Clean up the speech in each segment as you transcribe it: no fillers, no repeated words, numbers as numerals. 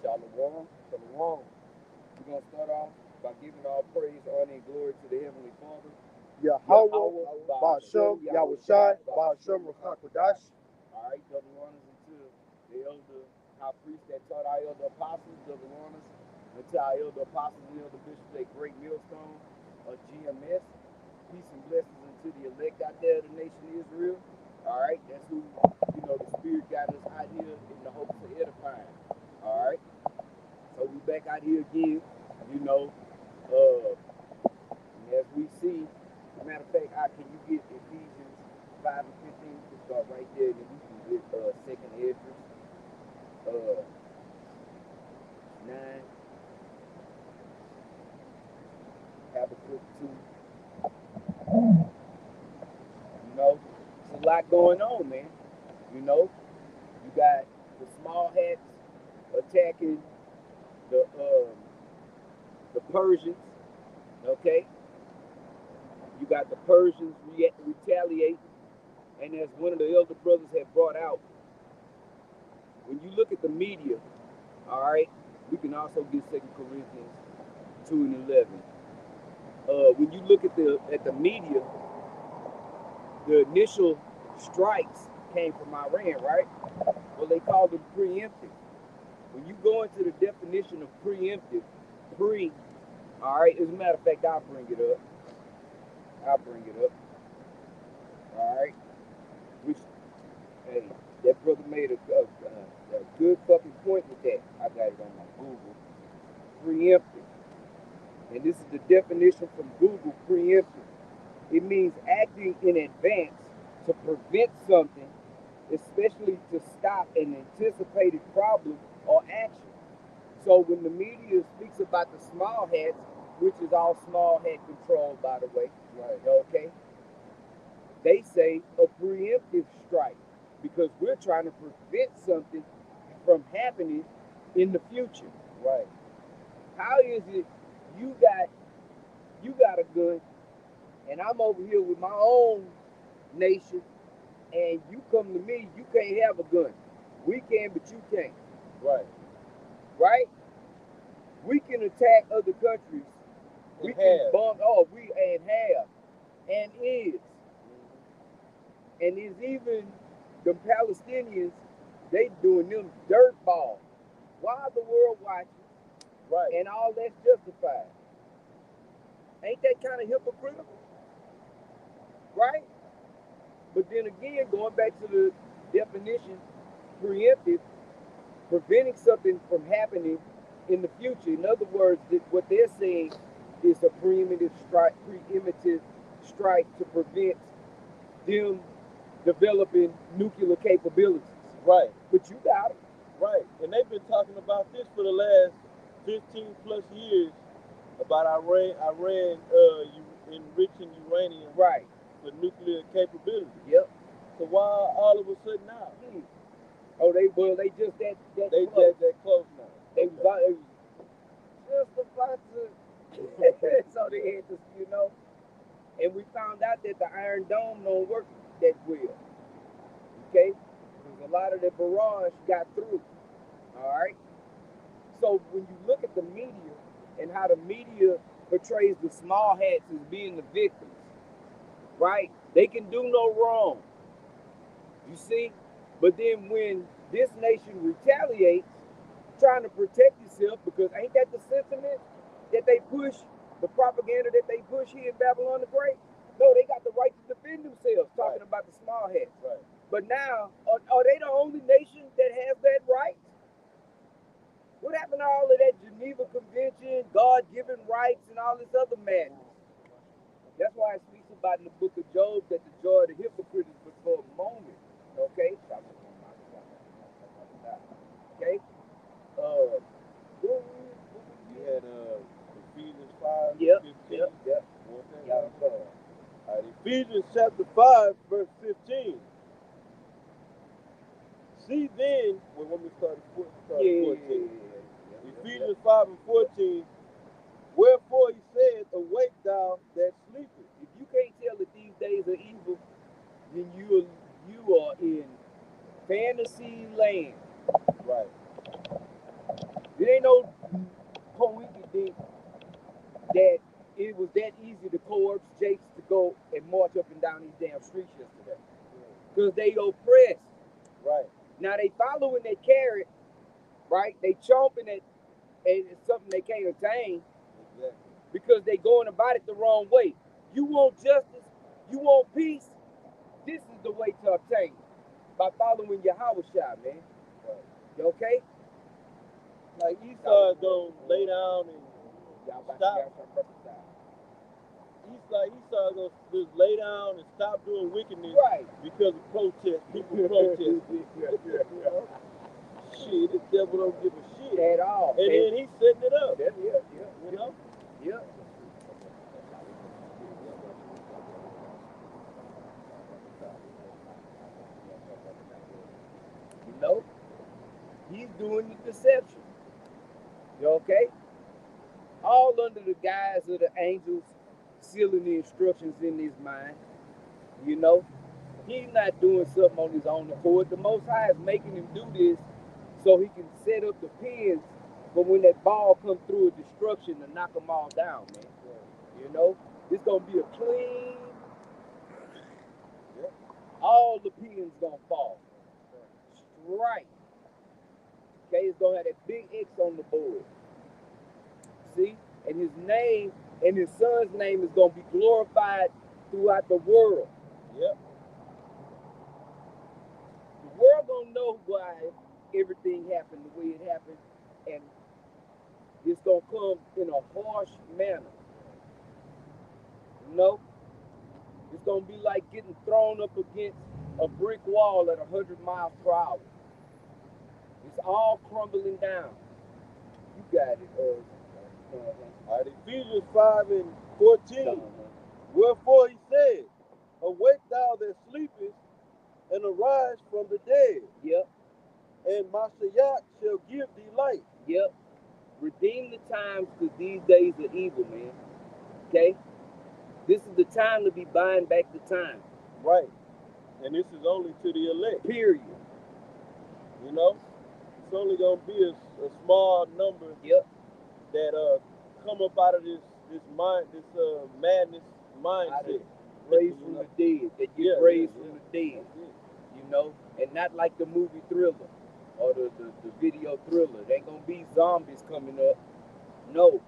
Shalom, shalom. We're going to start off by giving all praise, honor, and glory to the Heavenly Father. Yahweh, Yahweh, Ba'ashem, Ba'ashem, Yahushai, Yahushai, Ba'ashem, Ba'ashem, Rakakwadash. All right, double honors unto the elder high priest that taught our elder apostles, double honors unto our elder apostles and elder bishops at Great Millstone of GMS. Peace and blessings unto the elect out there of the nation of Israel. All right, that's who, the Spirit got us out here in the hopes of edifying. All right, so we back out here again, you know, and as we see, as a matter of fact, can you get Ephesians 5 and 15? We'll start right there, and then we can get second Esdras 9, Habakkuk 2. It's a lot going on, man. You got the small hats attacking the Persians, okay? You got the Persians retaliating, and as one of the elder brothers had brought out, when you look at the media, all right, we can also get 2 Corinthians 2 and 11. When you look at the media, the initial strikes came from Iran, right? Well, they called them preemptive. When you go into the definition of preemptive, all right, as a matter of fact, I'll bring it up. All right, which, hey, that brother made a good fucking point with that. I got it on my Google. Preemptive. And this is the definition from Google, preemptive. It means acting in advance to prevent something, especially to stop an anticipated problem or action. So when the media speaks about the small hats, which is all small hat control, by the way, right? Okay, they say a preemptive strike because we're trying to prevent something from happening in the future. Right. How is it you got a gun and I'm over here with my own nation and you come to me, you can't have a gun. We can, but you can't. Right. Right? We can attack other countries. We can bomb. Oh, we and have and is. And is even the Palestinians, they doing them dirt balls. While the world watching, right, and all that's justified. Ain't that kind of hypocritical? Right? But then again, going back to the definition, preemptive, preventing something from happening in the future. In other words, what they're saying is a preemptive strike to prevent them developing nuclear capabilities. Right. But you got it. Right. And they've been talking about this for the last 15 plus years about Iran enriching uranium, right, for nuclear capability. Yep. So why all of a sudden now? Oh, they just that they close. that close now. They was just about to so they had to, and we found out that the Iron Dome don't work that well. Okay? Because a lot of the barrage got through. Alright? So when you look at the media and how the media portrays the small hats as being the victims, right? They can do no wrong. You see? But then when this nation retaliates, trying to protect itself, because ain't that the sentiment that they push, the propaganda that they push here in Babylon the Great? No, they got the right to defend themselves, talking about the small hats. Right. But now, are they the only nation that has that right? What happened to all of that Geneva Convention, God-given rights, and all this other madness? That's why it speaks about in the book of Job that the joy of the hypocrite is but for a moment. Okay? Okay? You had Ephesians 5, yep, 15. Yep. All right, Ephesians chapter 5, verse 15. See then, when we started 14. Ephesians 5 and 14. Wherefore he said, awake thou that sleepest. If you can't tell that these days are evil, then you are in fantasy land. Right. it was that easy to coerce Jakes to go and march up and down these damn streets yesterday. Because they oppressed. Right. Now they following that carrot, right? They chomping it, and it's something they can't attain. Exactly. Because they going about it the wrong way. You want justice, you want peace, this is the way to obtain it. By following your house shot, man. Right. You okay? Like Esau is gonna lay down and stop. Esau gonna just lay down and stop doing wickedness, right, because of protest. People protest. Shit, this devil don't give a shit at all. And then he's setting it up. Yeah. You know? Yeah. You know? He's doing the deception. You okay? All under the guise of the angels sealing the instructions in his mind. You know? He's not doing something on his own accord. The Most High is making him do this so he can set up the pins for when that ball comes through a destruction to knock them all down, man. You know? It's going to be a clean. All the pins going to fall. Strike. Okay, it's going to have that big X on the board. See? And his name and his son's name is going to be glorified throughout the world. Yep. The world going to know why everything happened the way it happened, and it's going to come in a harsh manner. You know? It's going to be like getting thrown up against a brick wall at 100 miles per hour. It's all crumbling down. You got it. All right, Ephesians 5 and 14. Wherefore he said, awake thou that sleepest, and arise from the dead. Yep. And Mashiach shall give thee light. Yep. Redeem the times, because these days are evil, man. Okay? This is the time to be buying back the time. Right. And this is only to the elect. Period. You know? It's only going to be a small number. Yep. That come up out of this madness mindset. Raised from the dead. That get raised from the dead. You know? And not like the movie Thriller or the video Thriller. There ain't going to be zombies coming up. No.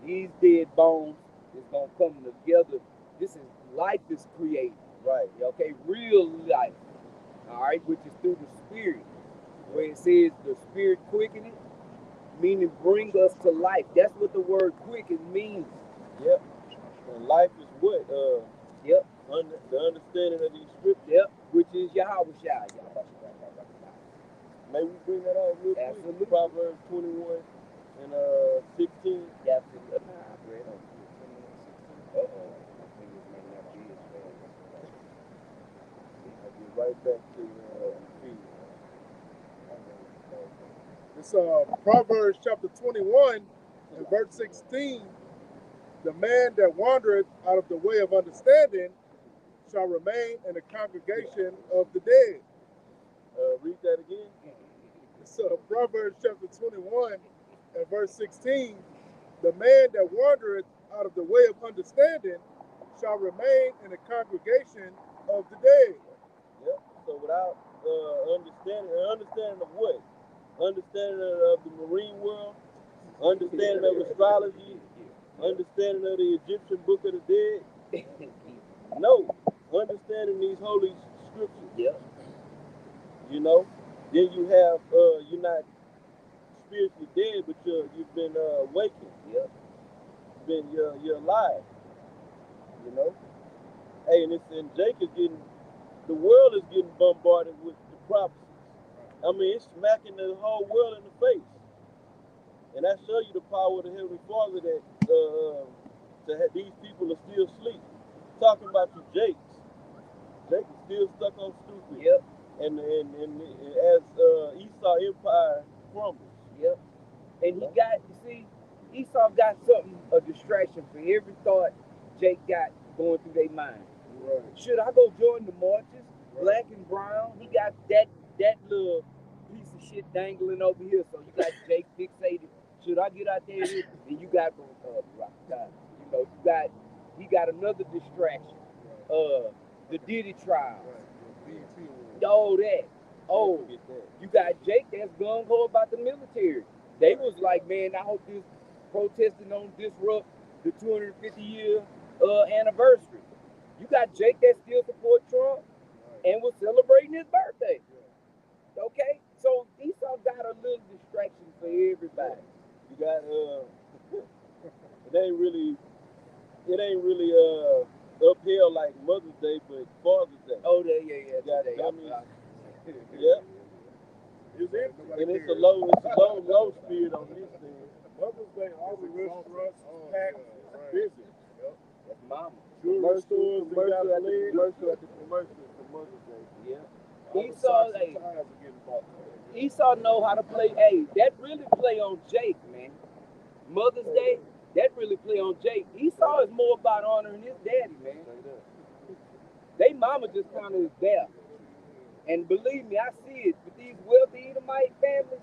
These dead bones is going to come together. This is life is created. Right. Okay? Real life. All right? Which is through the Spirit. Where it says the Spirit quickening, meaning bring us to life. That's what the word quicken means. Yep. And life is what? Yep. The understanding of these scriptures. Yep. Which is Yahweh Shai. May we bring that out real quick? Absolutely. Proverbs 21 and 16. Absolutely. I'll be right back to Ephesians. It's Proverbs chapter 21 and verse 16. The man that wandereth out of the way of understanding shall remain in the congregation of the dead. Read that again. So Proverbs chapter 21 and verse 16. The man that wandereth out of the way of understanding shall remain in the congregation of the dead. Yep. So without understanding of what? Understanding of the marine world, understanding of astrology, understanding of the Egyptian book of the dead. No, understanding these holy scriptures. Yeah. You know, then you have you're not spiritually dead, but you've been awakened. Yeah. You're alive. You know. Hey, and Jacob the world is getting bombarded with the prophecies. I mean, it's smacking the whole world in the face. And that shows you the power of the Heavenly Father that these people are still asleep. Talking about you, Jakes. Jake is still stuck on stupid. Yep. And as Esau empire crumbles. Yep. And Esau got something, a distraction for every thought Jake got going through their mind. Right. Should I go join the marches? Right. Black and brown. He got that little piece of shit dangling over here. So you got Jake fixated. Should I get out there? And you got you You know, he got another distraction. The Diddy trial. All that. Oh, you got Jake that's gung ho about the military. They was like, man, I hope this protesting don't disrupt the 250-year anniversary. You got Jake that still support Trump and was celebrating his birthday. Okay, so Esau got a little distraction for everybody. You got it ain't really uphill like Mother's Day, but Father's Day. Oh, yeah. You got Today. dummies. Yeah. Is it? And it's a low speed on this thing. Mother's Day, all the restaurants, packed, busy. That's mama. Jewelry stores, they got legs. Commercial after commercial for Mother's Day. Yeah. Esau, Tires are getting bought. Esau know how to play. Hey, that really play on Jake, man. Mother's Day, that really play on Jake. Esau is more about honoring his daddy, man. They mama just kind of is there. And believe me, I see it with these wealthy Edomite families.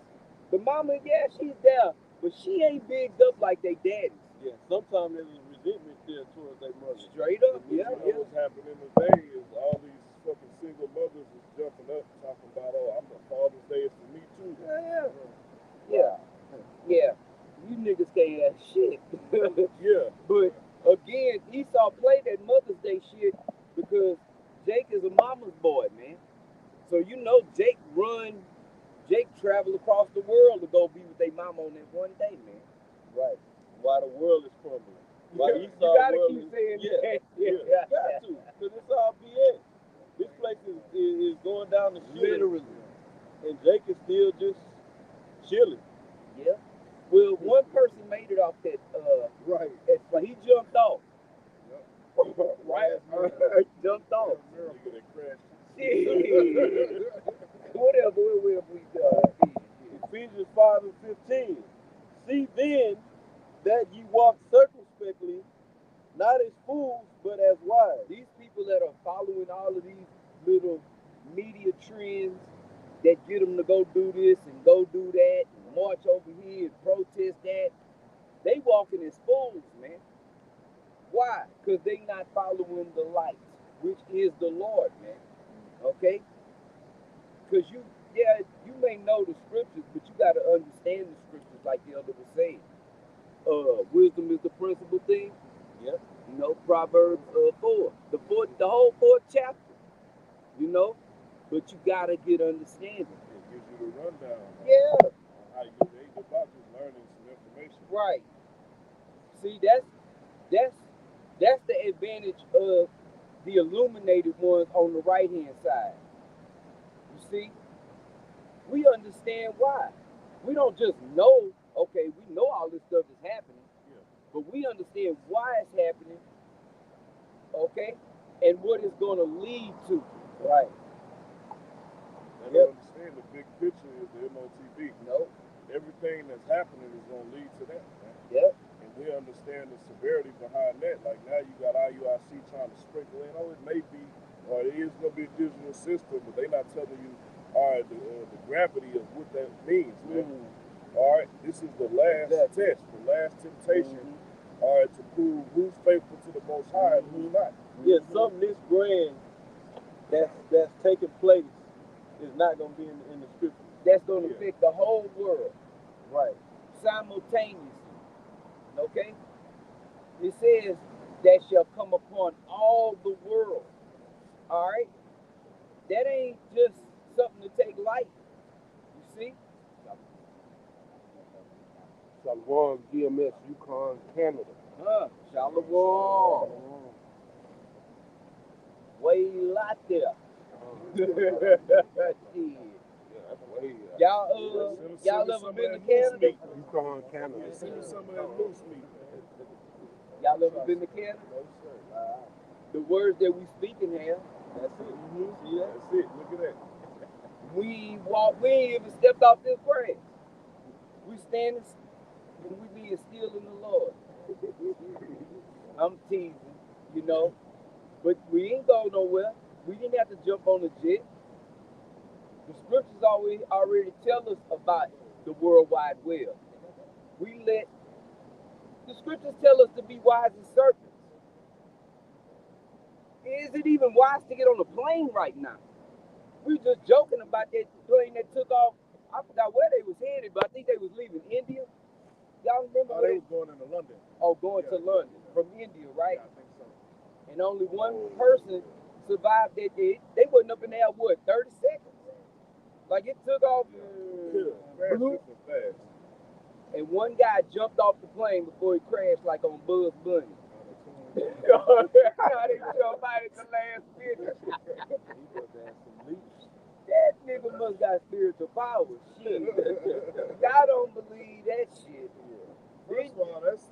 The mama, yeah, she's there, but she ain't bigged up like they daddies. Yeah, sometimes there's a resentment there towards their mother. Straight up, yeah. What's happening today is all these fucking single mothers is jumping up talking about, oh, I'm a Father's Day is for me too. Yeah. You niggas can't have shit. Yeah. But again, Esau played that Mother's Day shit because Jake is a mama's boy, man. So you know Jake travel across the world to go be with their mama on that one day, man. Right. While the world is crumbling. While You Esau gotta world keep is, saying yeah. that. Got to, because it's all BS. This place is going down the shit. Literally. And Jake is still just chilling. Yeah. Well, one person made it off that. Right. But he jumped off. Yep. Right. Jumped off. Nigga that crashed. Shit. Whatever we done. Ephesians 5 and 15. See then that ye walk circumspectly, not as fools, but as wise. These people that are following all of these little media trends that get them to go do this and go do that and march over here and protest that, they walking as fools, man. Why? Because they not following the light, which is the Lord, man. Okay? Because you may know the scriptures, but you got to understand the scriptures like the elder was saying. Wisdom is the principal thing. Yep. You know, Proverbs 4. The whole fourth chapter. You know? But you got to get understanding. It gives you the rundown. Yeah. How you ain't about just learning some information. Right. See, that's the advantage of the illuminated ones on the right hand side. You see, we understand why. We don't just know, okay, we know all this stuff is happening, but we understand why it's happening, okay, and what it's going to lead to. Right. They don't understand the big picture is the MOTB. Nope. Everything that's happening is going to lead to that, man. Yep. And we understand the severity behind that. Like now you got IUIC trying to sprinkle in, oh, it may be, or it is going to be a digital system, but they're not telling you, all right, the gravity of what that means, man. All right, this is the last test, the last temptation, all right, to prove who's faithful to the Most High and who's not. Yeah, something this grand that's taking place is not going to be in the scripture. That's going to affect the whole world. Right. Simultaneously. Okay? It says that shall come upon all the world. All right? That ain't just something to take light. You see? Shalom, GMS, Yukon, Canada. Shalom. Way out there. Y'all ever been to Canada? Yukon, Canada. Send us some of that loose meat. Y'all ever been to Canada? The words that we speak in here, That's it. See that? That's it. Look at that. we ain't even stepped off this grass. We standing and we being still in the Lord. I'm teasing, you know. But we ain't going nowhere. We didn't have to jump on the jet. The scriptures already tell us about the World Wide Web. We let The scriptures tell us to be wise as serpents. Is it even wise to get on a plane right now? We were just joking about that plane that took off. I forgot where they was headed, but I think they was leaving India. Y'all remember? Oh, they was going into London. Oh, going to London from India, right? Yeah, I think so. And only one person survived that day. They wasn't up in there, what, 30 seconds? Like it took off, blew, Fast. and one guy jumped off the plane before he crashed like on Bugs Bunny. How they jump out at the last minute. That nigga must got spiritual power. Shit. Y'all don't believe that shit. First of all, that's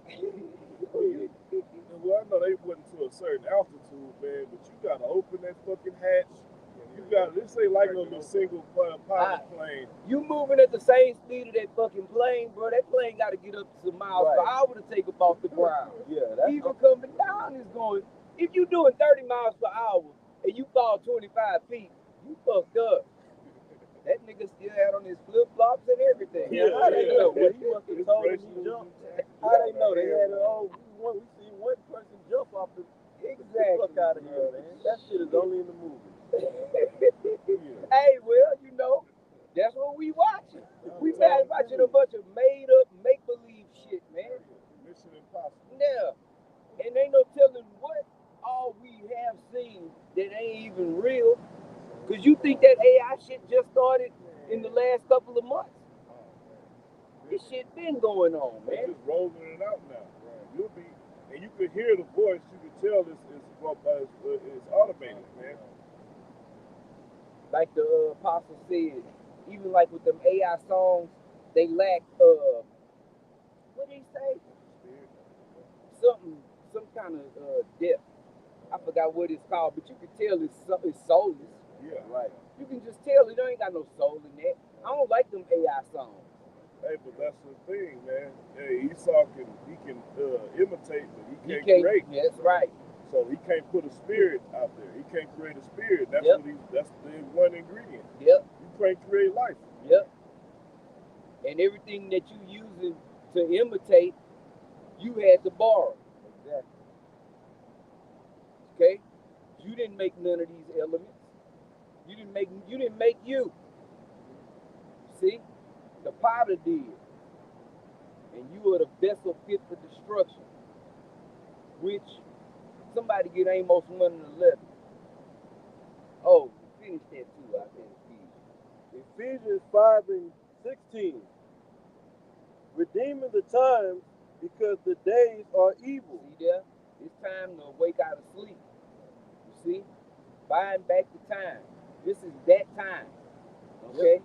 well, I know they went to a certain altitude, man, but you gotta open that fucking hatch. You got this ain't like no little single pilot plane. You moving at the same speed of that fucking plane, bro. That plane gotta get up to some miles per hour to take up off the ground. Yeah, that's Even coming down is going. If you doing 30 miles per hour and you fall 25 feet, you fucked up. That nigga still had on his flip flops and everything. Yeah, how they know? Well, he must have told him he jumped. How they know? They had we seen one person jump off the fuck out of here, man. That shit is only in the movie. Hey, well, you know, that's what we watching. We been watching a bunch of made up, make believe shit, man. Mission Impossible. Yeah. And ain't no telling what all we have seen that ain't even real. Because you think that AI shit just started in the last couple of months. This shit been going on, They're man. just rolling it out now. You'll be, and you could hear the voice. You could tell it's automated, man. Like the apostle said, even like with them AI songs, they lack what did he say? Some kind of depth. I forgot what it's called, but you can tell it's soulless. Yeah, right. You can just tell it ain't got no soul in that. I don't like them AI songs. Hey, but that's the thing, man. Hey, Esau can imitate, but he can't create. That's right. So he can't put a spirit out there. He can't create a spirit. That's that's the one ingredient. Yep. You can't create life. Yep. And everything that you using to imitate, you had to borrow. Exactly. Okay? You didn't make none of these elements. You didn't make you. See? The potter did. And you are the vessel fit for destruction. Which somebody get Amos 1 and 11. Oh, finish that too. I can Ephesians 5 and 16. Redeeming the times because the days are evil. See there? It's time to wake out of sleep. You see? Buying back the time. This is that time. Okay? Yep.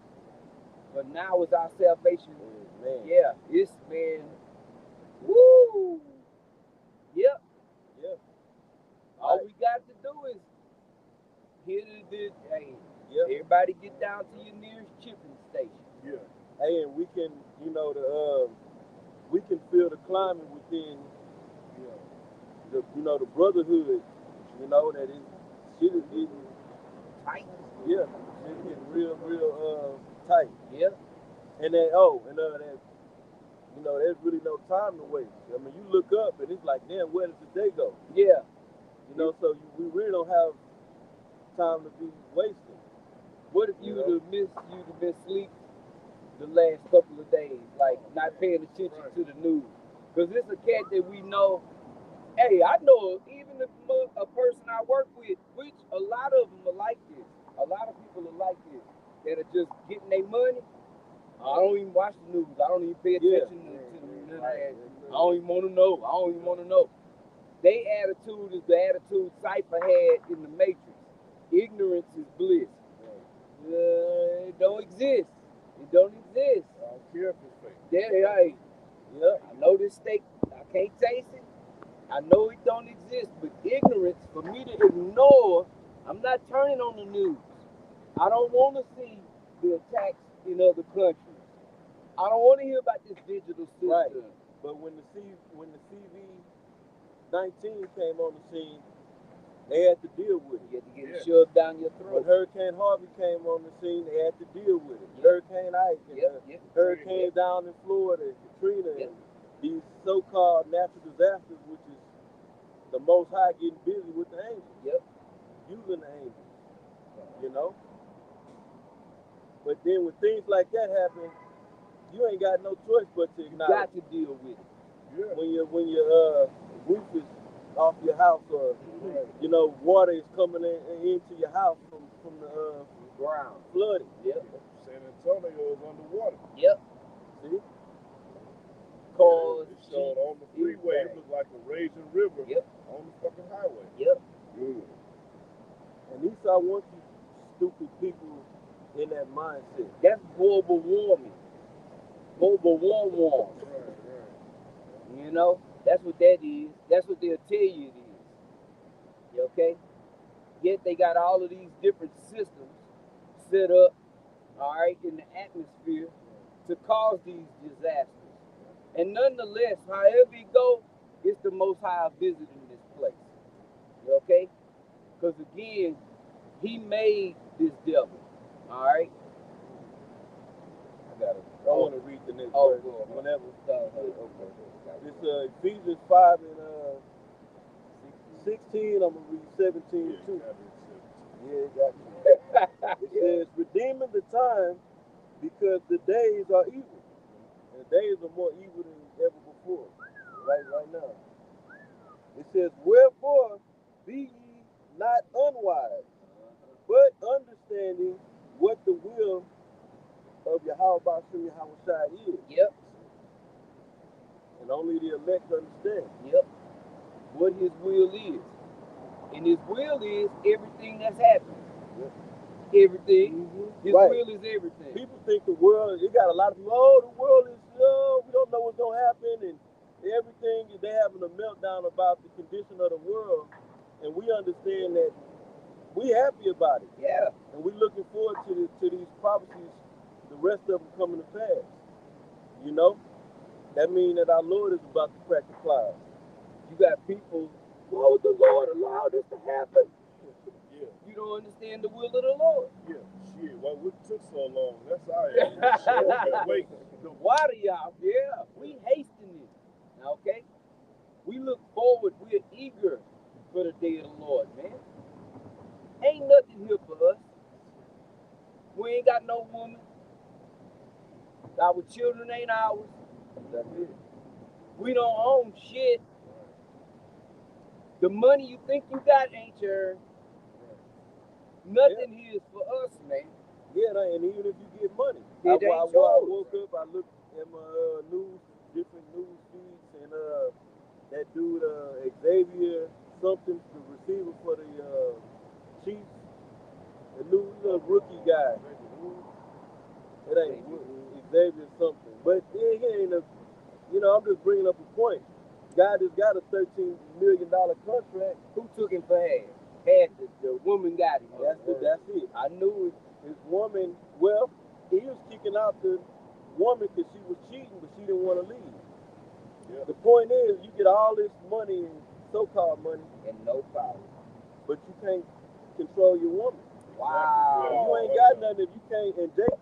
But now is our salvation. Man. Yeah, it's man. Woo! Yep. Yep. All we got to do is everybody get down to your nearest chipping station. Yeah. Hey, and we can, we can feel the climate within, the brotherhood, that shit is getting tight. Yeah, shit is getting real tight. Yeah. And that, there's really no time to waste. I mean, you look up and it's like, damn, where does the day go? Yeah. So we really don't have time to be wasting. What if you'd have been asleep the last couple of days, like not paying attention to the news? Because it's a cat that we know. Hey, I know even a person I work with, which a lot of them are like this. A lot of people are like this, that are just getting their money. I don't even watch the news. I don't even pay attention to none of that. I don't even want to know. Their attitude is the attitude Cypher had in the Matrix. Ignorance is bliss. It don't exist. It don't exist. I don't care if it's fake. I know this steak. I can't taste it. I know it don't exist. But ignorance, for me to ignore, I'm not turning on the news. I don't want to see the attacks in other countries. I don't want to hear about this digital system. Right. But when the CV-19 came on the scene, they had to deal with it. You had to get it shoved down your throat. When Hurricane Harvey came on the scene, they had to deal with it. Hurricane Ike, and hurricanes down in Florida, and Katrina, and these so-called natural disasters, which is the Most High getting busy with the angels, Yep. using the angels, you know. But then when things like that happen, you ain't got no choice but to You acknowledge. got to deal with it. Yeah. When your roof is off your house, or you know water is coming into your house from the Ground. flooding. Yep. San Antonio is underwater. Yep. See, Cause It showed on the freeway. It looked like a raging river. Yep. On the fucking highway. Yep. and Esau wants you stupid people in that mindset. That's global warming. Global warm. Right. You know, that's what that is. That's what they'll tell you it is. You okay? Yet they got all of these different systems set up, all right, in the atmosphere to cause these disasters. And nonetheless, however it go, it's the Most High visiting this place. You okay? Because again, he made this devil. All right? I want to read the next Oh, verse. go on. Whenever. Okay. It's Ephesians 5 and 16. I'm gonna read 17 too. Yeah, got you. It says, redeeming the time because the days are evil. And the days are more evil than ever before. Right now. It says, wherefore be ye not unwise, but understanding what the will of Yahweh Bashim Yahushua is. Yep. And only the elect understand. Yep. What his will is. And his will is everything that's happening. Everything. His Right. will is everything. People think the world, you got a lot of people, oh, the world is, we don't know what's going to happen, and everything, they're having a meltdown about the condition of the world, and we understand that we happy about it. Yeah. And we're looking forward to these prophecies, the rest of them coming to pass. You know? That means that our Lord is about to crack the clouds. You got people, why would the Lord allow this to happen? Yeah. You don't understand the will of the Lord. Yeah. Shit. Why it took so long? That's our shit. Wait. The water, y'all. Yeah. We hastening it. Okay? We look forward. We're eager for the day of the Lord, man. Ain't nothing here for us. We ain't got no woman. Our children ain't ours. That's it. We don't own shit. The money you think you got ain't yours. Nothing here is for us, man. Yeah, and even if you get money. It I ain't woke yours. up, I looked at my different news feeds, and that dude, Xavier something, the receiver for the Chiefs, the new rookie guy. It ain't Xavier something. But then he ain't I'm just bringing up a point. Guy just got a $13 million contract. Who took him for half? Half the woman got him. That's it. I knew it. His woman, well, he was kicking out the woman because she was cheating, but she didn't want to leave. Yeah. The point is, you get all this money, so-called money, And no power. but you can't control your woman. Wow. You ain't got nothing if you can't. And Jake,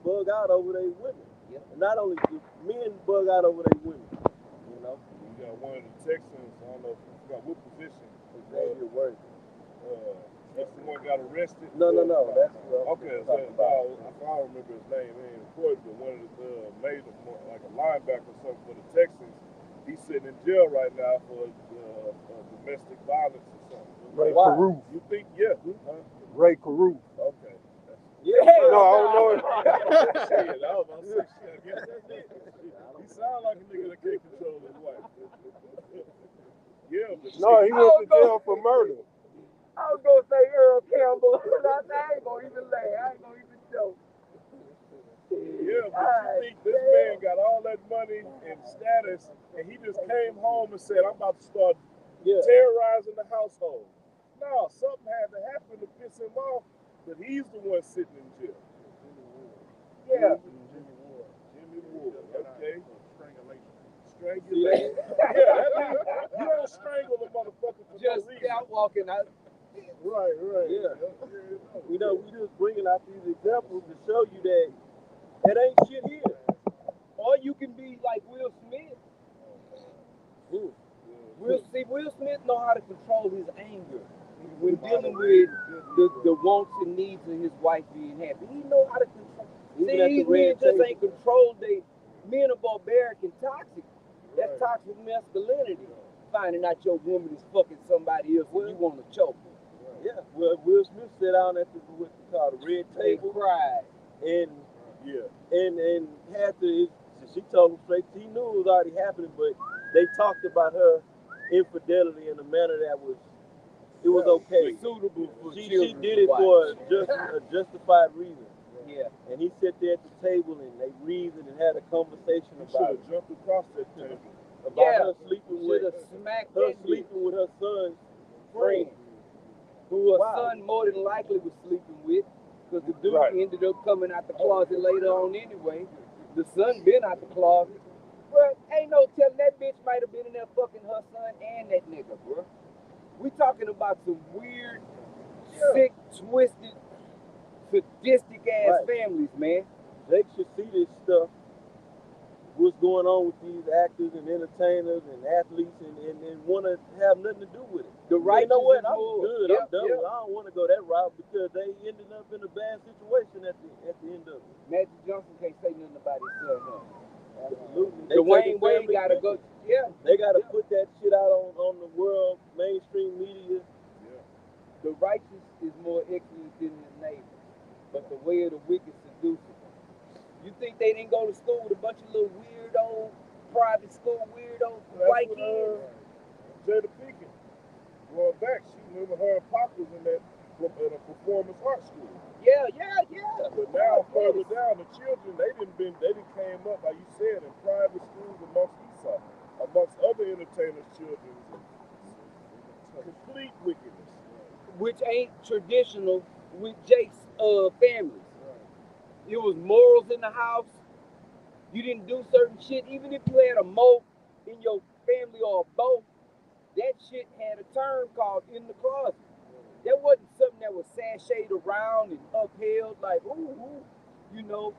bug out over their women. Yep. And not only men bug out over their women. You got one of the Texans. I don't know if you forgot what position. Xavier Worthy. That's the one got arrested. No. That's Okay, so I don't remember his name. He ain't important, but one of the major, like a linebacker or something for the Texans. He's sitting in jail right now for domestic violence or something. Ray Why? Caruth. You think? Yeah. Ray Caruth. Okay. Yeah. No, I don't know. Shit, I was about to say shit. I guess that's it. He sound like a nigga that can't control his wife. Yeah, but No, he went to jail for murder. I was gonna say Earl Campbell. I ain't gonna even lay. I ain't gonna even joke. Yeah, but you think this man got all that money and status, and he just came home and said, I'm about to start terrorizing the household. No, something had to happen to piss him off, but he's the one sitting in jail. Yeah. Jimmy Ward, okay. Strangulation. Yeah, that means you don't strangle a motherfucker for Just no reason. out walking out. Right. Yeah. We just bringing out these examples to show you that it ain't shit here. Or you can be like Will Smith. Ooh. Will Smith know how to control his anger when dealing with the wants and needs of his wife being happy. He know how to control. Even at See, the these men red just table. ain't controlled. Men are barbaric and toxic. That's Right. toxic masculinity. Finding out your woman is fucking somebody else and you want to choke her. Yeah. Well, Will Smith sat down at the what they call the red And table cried. and Yeah. and had to. She told him straight. He knew it was already happening, but they talked about her infidelity in a manner that was okay. Suitable for She children did to it watch. for a justified reason. Yeah. And he sat there at the table and they reasoned and had a conversation You should about have jumped across that table. Yeah. her sleeping Should with have smacked her that sleeping with her son's friend, friend. who her Wow. son more than likely was sleeping with, because the dude Right. ended up coming out the closet later on anyway. The son been out the closet. But ain't no telling, that bitch might have been in there fucking her son and that nigga, bro. We talking about some weird, sick, twisted, sadistic ass Right. families, man. Jake should see this stuff. What's going on with these actors and entertainers and athletes and want to have nothing to do with it. The You righteous know what? is I'm more. good. Yep, I'm done. yep. I don't want to go that route because they ended up in a bad situation at the end of it. Magic Johnson can't say nothing about his son, huh? Absolutely. They Dwayne taking Wade family gotta go. pictures. Yeah. They got to put that shit out on the world mainstream media. The righteous is more excellent than his neighbor, but the way of the wicked seduces them. You think they didn't go to school with a bunch of little weirdo, private school weirdo white kids? Jada Pinkett, going back, she remember her and Pop was in a performance art school. Yeah. But now further down, the children they didn't came up like you said in private schools amongst Esau, amongst other entertainers' children. Complete wickedness. Which ain't traditional with Jake's families. It was morals in the house. You didn't do certain shit, even if you had a moat in your family or a boat. That shit had a term called in the closet. That wasn't something that was sashayed around and upheld like, ooh, you know.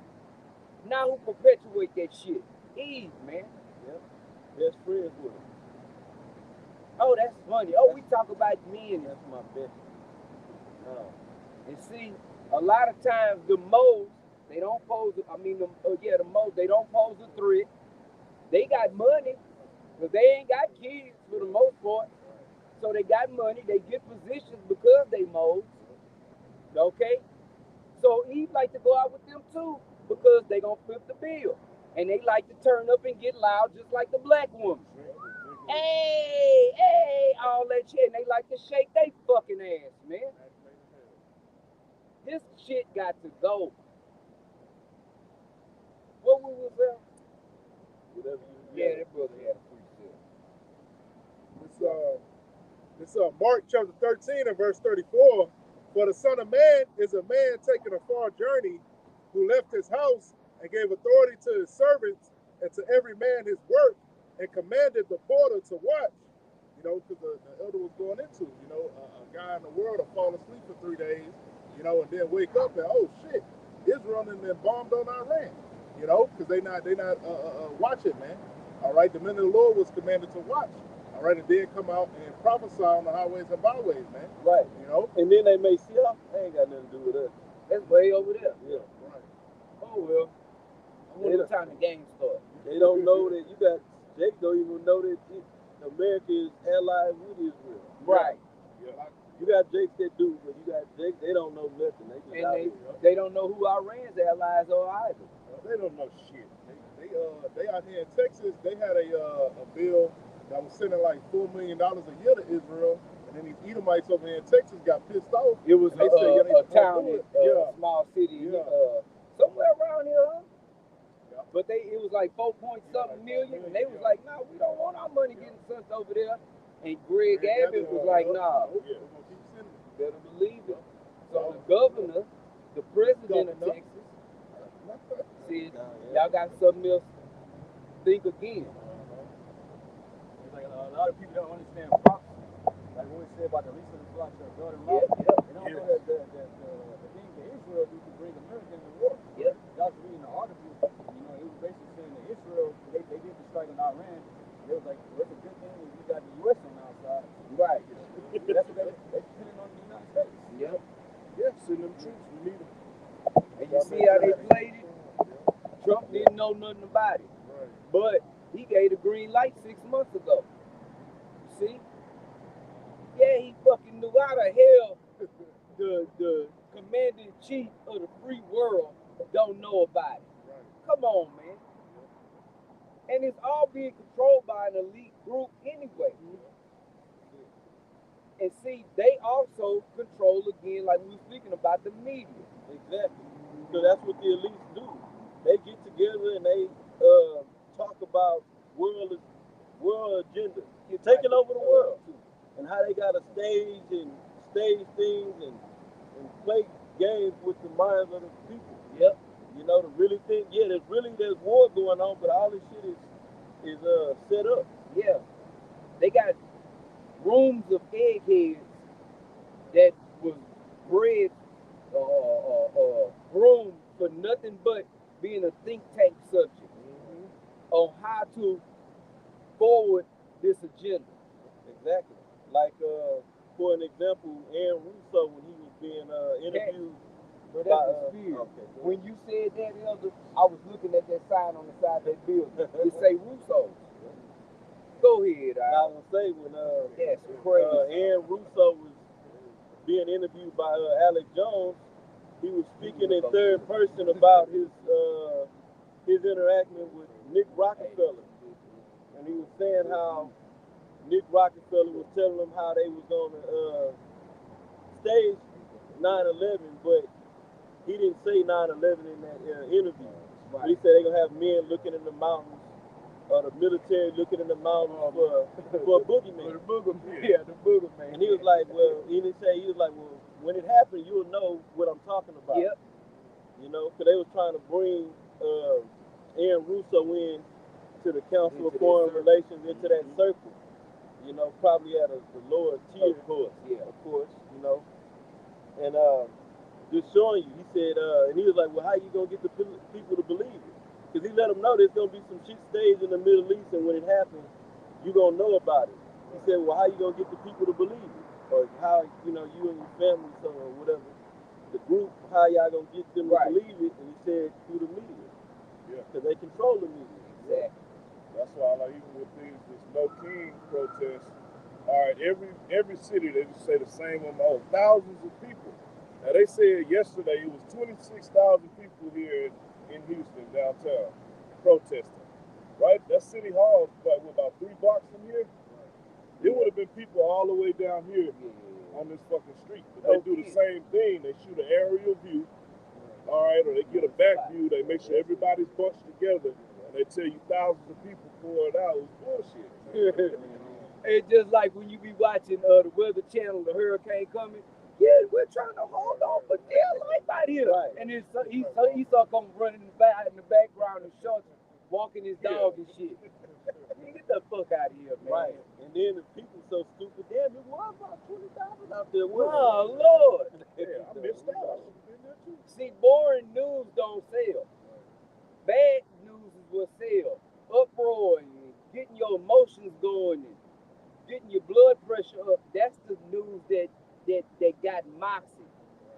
Now who perpetuate that shit? Eve, man. Yep. Best friends with them. Oh, that's funny. Oh, we talk about men. That's my best. No. And see, a lot of times the moles, they don't pose, the moles, they don't pose a threat. They got money, but they ain't got kids for the most part. So they got money, they get positions because they moles. Okay? So Eve like to go out with them too because they gonna flip the bill. And they like to turn up and get loud just like the black woman. Hey, all that shit. And they like to shake they fucking ass, man. This shit got to go. What we was there? Whatever you Yeah, that brother had a precept. It's Mark chapter 13 and verse 34. For the Son of Man is a man taking a far journey, who left his house and gave authority to his servants and to every man his work, and commanded the porter to watch. Because the elder was going into, a guy in the world will fall asleep for 3 days, and then wake up and, oh shit, Israel and then bombed on Iran, because they not watching, man. All right, the men of the Lord was commanded to watch. All right, and then come out and prophesy on the highways and byways, man. Right. And then they may see, they ain't got nothing to do with us. That's way over there. Yeah. Right. Oh well. I wonder what time the game starts. They don't know that Jake don't even know that America is allied with Israel. Right. Yeah. You got Jakes that do, but you got Jake, they don't know nothing. They just And out here. they don't know who Iran's allies are either. They don't know shit. They out here in Texas. They had a bill that was sending like $4 million a year to Israel, and then these Edomites over here in Texas got pissed off. It was They said, a town, yeah, small city, Yeah. somewhere around here, huh? Yeah. But it was like 4-point-something million, and they was like, nah, we don't want our money getting sent over there. And Greg Abbott was like, nah, Yeah, we're gonna keep sending it. better believe it. So the governor, the president of Texas, said, y'all got something else, think again. It's like a lot of people don't understand prophecy. Like what we say about the least of the flocks are daughter-in-law. They don't know that the things that Israel do to bring America into war. Yep. I was reading the article, it was basically saying that Israel strike on Iran, they was like, well, it's a good thing that we got the U.S. on our side. Right. That's what they depending on the United States. Yep. Yeah, send them troops. We need them. And you see how they played it? Trump didn't know nothing about it. Right. But he gave the green light 6 months ago. See? Yeah, he fucking knew how the hell the commander-in-chief of the free world don't know about it. Right. Come on, man. And it's all being controlled by an elite group anyway. And see, they also control, again, like we were speaking about, the media. Exactly. So that's what the elites do. They get together and they talk about world agenda, taking over the world, and how they got to stage things and play games with the minds of the people. Yep. You know, to really think, yeah, there's war going on, but all this shit is set up. Yeah. They got rooms of eggheads that was bred groomed for nothing but being a think tank subject on how to forward this agenda. Exactly. Like, for an example, Aaron Russo, when he was being interviewed. But that's the spirit. Okay. When you said that, Elder, I was looking at that sign on the side of that building. It say Russo. Go ahead. I was gonna say when That's crazy. Aaron Russo was being interviewed by Alex Jones, he was speaking in third person about his interaction with Nick Rockefeller, and he was saying how Nick Rockefeller was telling him how they was gonna stage 9/11, but he didn't say 9/11 in that interview. Right. He said they're gonna have men looking in the mountains, or the military looking in the mountains for a boogeyman. The boogeyman. Yeah, the boogeyman. And he was like, well, he was like, well, when it happened, you'll know what I'm talking about. Yep. You know, because they was trying to bring Aaron Russo in to the Council of Foreign Relations, into that circle. You know, probably at the lower tier. Of course, yeah. Of course, you know. And just showing you, he said, and he was like, well, how you going to get the people to believe it? Because he let them know there's going to be some shit staged in the Middle East, and when it happens, you're going to know about it. He said, well, how you going to get the people to believe it? Or how, you know, you and your family, so, or whatever, the group, how y'all going to get them to believe it? And he said, through the media. Yeah. Because they control the media. Exactly. That's why, like, even with this No King protest, all right, every city, they just say the same amount, thousands of people. Now, they said yesterday it was 26,000 people here in Houston, downtown, protesting. Right? That City Hall is about 3 blocks from here. It would have been people all the way down here on this fucking street. But they do the same thing. They shoot an aerial view, all right, or they get a back view. They make sure everybody's bunched together, and they tell you thousands of people poured out. It was bullshit. It's just like when you be watching the Weather Channel, the hurricane coming. Yeah, we're trying to hold on for dear life out here. Right. And then he saw come running in the background in shorts, walking his dog and shit. Man, get the fuck out of here, man. Right. And then the people so stupid. Damn, it was about 20,000 out there. Oh, Lord. Yeah, I missed out. I should have been there too. See, boring news don't sell. Bad news is what sells. Uproar and getting your emotions going and getting your blood pressure up. That's the news that got moxie.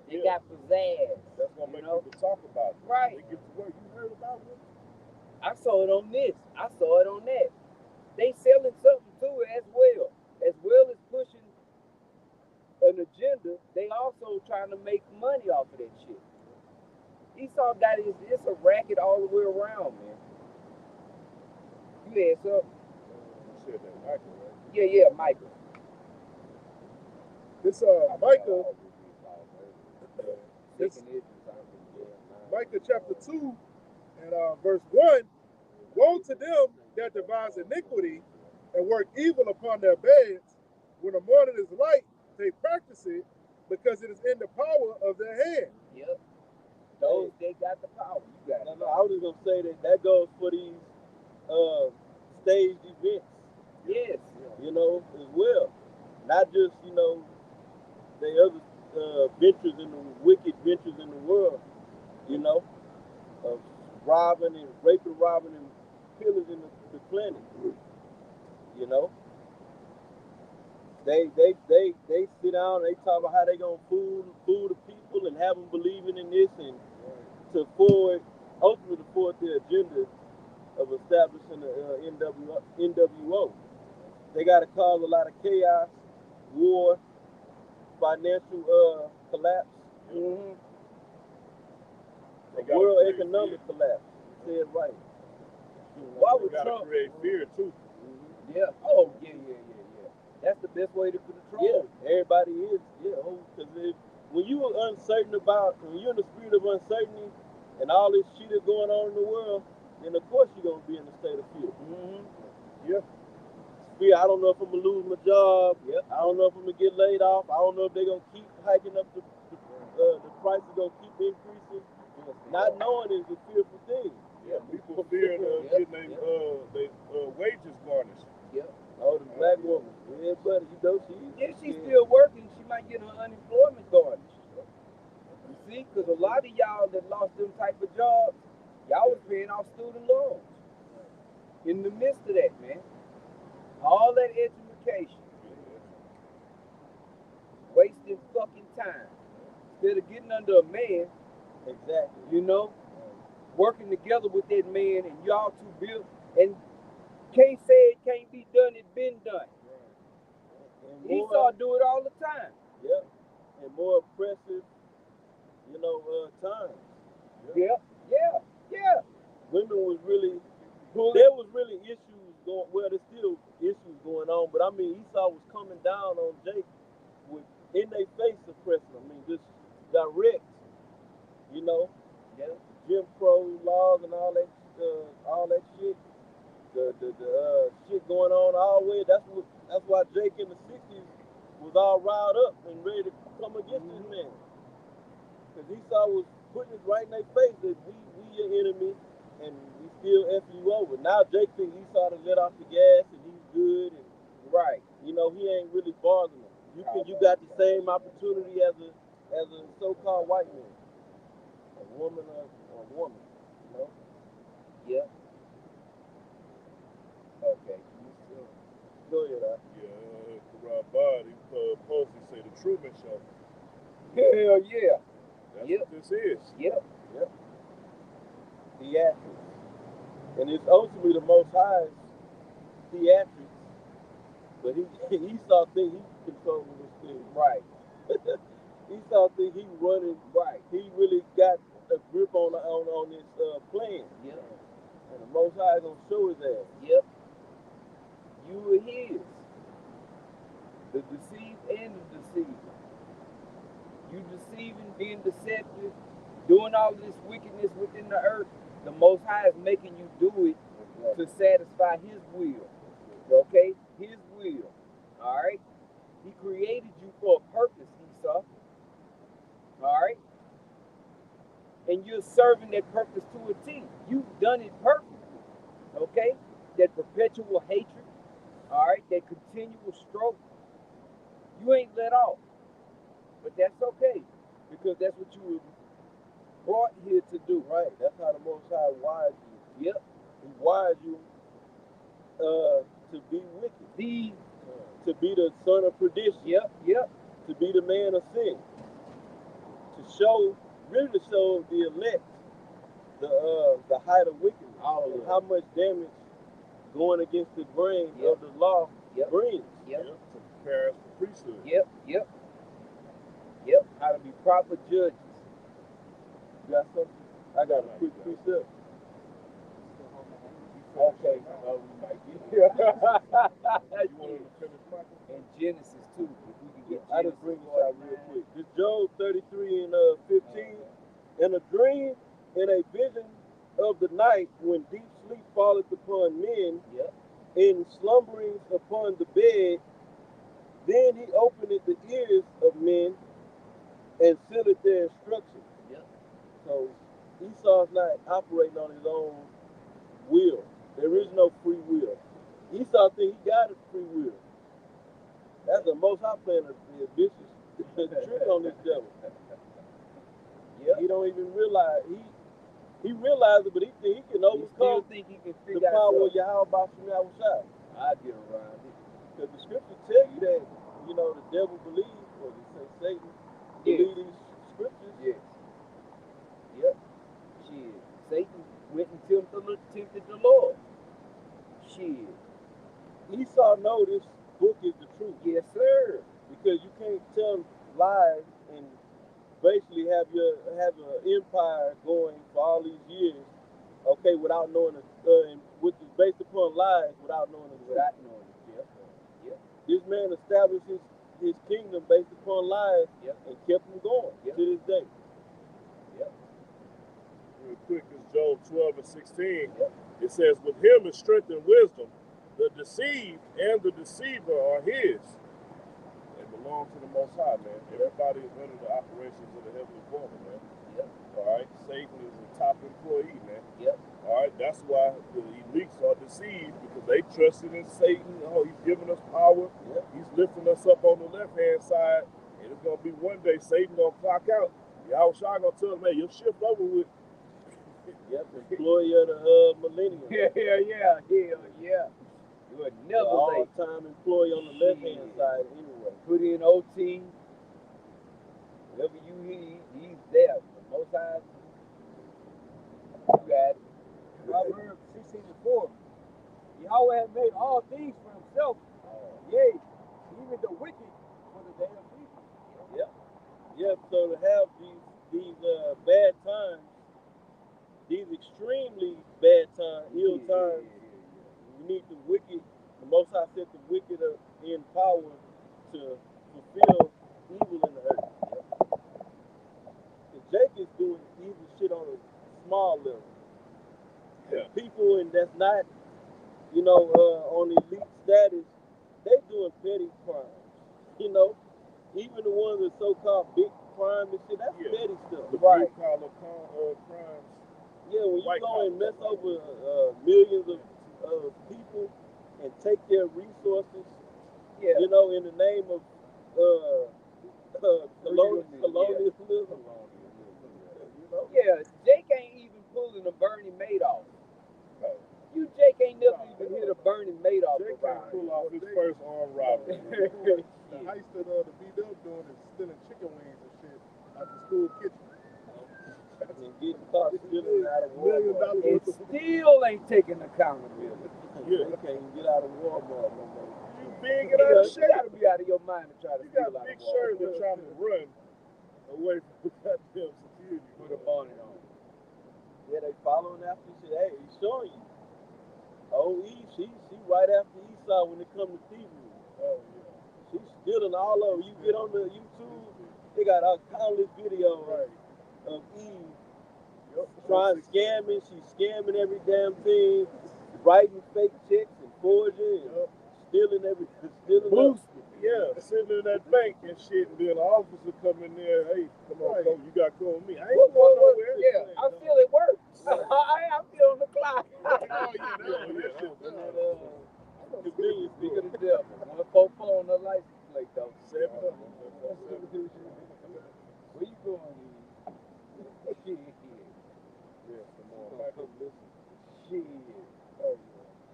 They got pizzazz. That's gonna make people talk about it. Right. They get to work. You heard about it? I saw it on this. I saw it on that. They selling something to it as well as pushing an agenda. They also trying to make money off of that shit. Esau got it's a racket all the way around, man. You had something? You said that Michael, right? Yeah, Michael. This Micah, this Micah chapter 2 and verse 1. Woe to them that devise iniquity and work evil upon their beds. When the morning is light, they practice it because it is in the power of their hand. Yep. Those they got the power. You got it. No, I was just gonna say that goes for these staged events. Yes. You know, as well. Not just, you know, the other ventures in the wicked ventures in the world, you know, of robbing and raping, robbing and pillars in the planet. You know, they sit down. They talk about how they gonna fool the people and have them believing in this and to forward ultimately to forward their agenda of establishing the NWO. They got to cause a lot of chaos, war, financial collapse, Mm-hmm. a world economic collapse. Say it right. Why You would gotta Trump? create fear too. Yeah. Oh, yeah. That's the best way to Yeah, control. everybody is. Yeah, because when you are uncertain about, when you're in the spirit of uncertainty and all this shit is going on in the world, then of course you're gonna be in a state of fear. Mm-hmm. Yeah. Fear. I don't know if I'm gonna lose my job. Yep. I don't know if I'm gonna get laid off. I don't know if they're gonna keep hiking up the price is gonna keep increasing. Not knowing is a fearful thing. Yeah. People fearing getting their wages garnished. Yep. Oh, the black woman. Yeah, buddy, you know Yeah, she's still working. She might get her unemployment garnished. You see, because a lot of y'all that lost them type of jobs, y'all was paying off student loans. In the midst of that, man, all that education, wasting fucking time. Instead of getting under a man, exactly. you know, working together with that man and y'all two build and can't say it can't be done, it's been done. Esau do it all the time. Yeah, and more oppressive, times. Yeah. Women was really, there was really issues going. Well, there's still issues going on, but I mean, Esau was coming down on Jake with in their face suppressing. I mean, just direct. You know, Yeah. Jim Crow laws and all that shit. The shit going on all the way. That's why Jake in the '60s was all riled up and ready to come against this man. Because Esau was putting it right in their face that we your enemy and we still F you over. Now Jake thinks Esau to let off the gas and he's good and Right. he ain't really bothering him. You got the same opportunity as a so-called white man. A woman or a woman, Yeah. Okay. Go ahead, Yeah. Rob Body supposedly say the Truman Show. Hell yeah. That's Yep. what this is. Yep. theatrics. And it's ultimately the Most High's theatrics. But Esau think he's controlling this thing. Right. Esau think he's running. Right. He really got a grip on this plan. Yep. And the Most High is gonna show his ass. Yep. You were his. The deceived and the deceiver. You deceiving, being deceptive, doing all this wickedness within the earth. The Most High is making you do it to satisfy His will. Okay? His will. All right? He created you for a purpose, Esau. All right? And you're serving that purpose to a T. You've done it perfectly. Okay? That perpetual hatred. All right? That continual stroke. You ain't let off. But that's okay. Because that's what you were brought here to do. Right. That's how the Most High wired you. Yep. He wired you to be wicked. To be the son of perdition. Yep. To be the man of sin. To show the elect the height of wickedness. And how much damage going against the grain of the law brings. Yep. To prepare us for priesthood. Yep. How to be proper judges. You got something? I got a quick precept. Okay. Oh, we might get You want him to finish, Michael? And Genesis too. If we can get I just bring this out real quick. This Job 33 and 15. In a dream, in a vision of the night, when deep sleep falleth upon men, in slumberings upon the bed, then he openeth the ears of men and sealeth their instruction. So Esau's not operating on his own will. There is no free will. Esau thinks he got a free will. That's the Most High playing a vicious trick on this devil. He don't even realize He realized it, but he think he can He still overcome think he can the figure out power of something. Yahweh Shai. I get around it. Because the scriptures tell you that, you know, the devil believes, or they say Satan Yes. believes these scriptures. Yes. Yep. Shit. Satan went and tempted the Lord. Shit. Esau know this book is the truth. Yes, sir. Because you can't tell lies and basically have an empire going for all these years, okay, without knowing it, which is based upon lies without knowing it. Without knowing it. Yep. Yep. This man established his kingdom based upon lies. Yep. And kept him going. Yep. To this day. Yep. Real quick, it's Job 12 and 16. Yep. It says, with him is strength and wisdom. The deceived and the deceiver are his. They belong to the Most High, man. Everybody is under the operations of the Heavenly Father, man. Yep. All right? Satan is a top employee, man. Yep. All right? That's why the elites are deceived, because they trusted in Satan. Oh, he's giving us power. Yep. He's lifting us up on the left-hand side. And it's going to be one day Satan going to clock out. Yahushua going to tell him, hey, your shift over with. Yep, employee of the millennium. Yeah. You would never late. All-time employee on the left-hand side anyway. Put in OT. Whatever you need, he's there. The Most High. You got it. Proverbs 16:4. Yahweh had made all things for himself. Yea, even the wicked for the day of evil. Yep, so to have these bad times, these extremely bad times, ill times, you need the wicked, the Most High set the wicked in power to fulfill evil in the earth. And Jake is doing evil shit on a small level. Yeah. People, and that's not, you know, on elite status, they doing petty crimes. You know, even the ones that so-called big crime and shit, that's petty stuff. The Right. blue-collar crimes. Yeah, when you White go and collar. mess over millions of people and take their resources, Yeah. you know, in the name of colonialism. You know? Yeah, Jake ain't even pulling a Bernie Madoff. You, Jake, ain't never even hit a Bernie Madoff Jake around. can't pull off his first armed robbery. The heist that the B-Dub doing is stealing chicken wings and shit out the school kitchen. And getting caught stealing out of $1 million Walmart. And worth of still ain't taking accountability. Yeah, they can't even get out of Walmart no more. You big and out of You shape. gotta be out of your mind to try to You steal got out big of shirt Walmart. and trying to run away from the goddamn security. Put a bonnet on. Yeah, they following after shit. Hey, he's showing you. Oh, she right after Esau when it comes to thievery. Oh, yeah. She's stealing all of them. You get on the YouTube, they got countless videos of Eve trying to scam it. She's scamming every damn thing, writing fake checks and forging, and stealing Boost. Yeah, sitting in that bank and shit, and then the officer come in there, hey, come on, come, you got to come with me. I ain't going nowhere. Yeah, I feel it works. I feel on the clock. convenience Speak store. of the devil. 144 on the license plate, though. 7 Where you going, Shit. Yeah, come on, Michael, listen. Shit.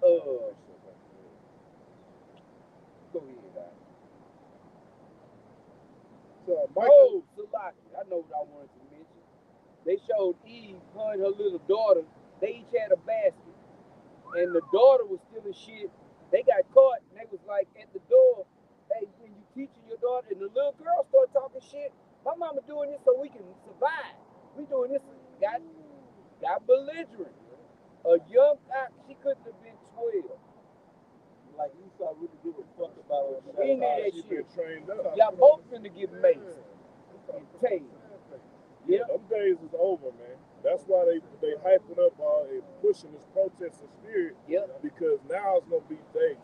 Oh, Go ahead, guys. So Michael, Salaki. I know what I wanted to mention. They showed Eve, her and her little daughter. They each had a basket. And the daughter was stealing shit. They got caught, and they was like at the door, hey, when you teaching your daughter, and the little girl started talking shit. My mama doing this so we can survive. We doing this, got belligerent. A young, she couldn't have been 12. Like Esau really give a fuck about her. Any of that she shit. been trained up. Y'all both finna get maced and tased. Yeah, them days is over, man. That's why they hyping up and pushing this protesting spirit. Yep. Because now it's gonna be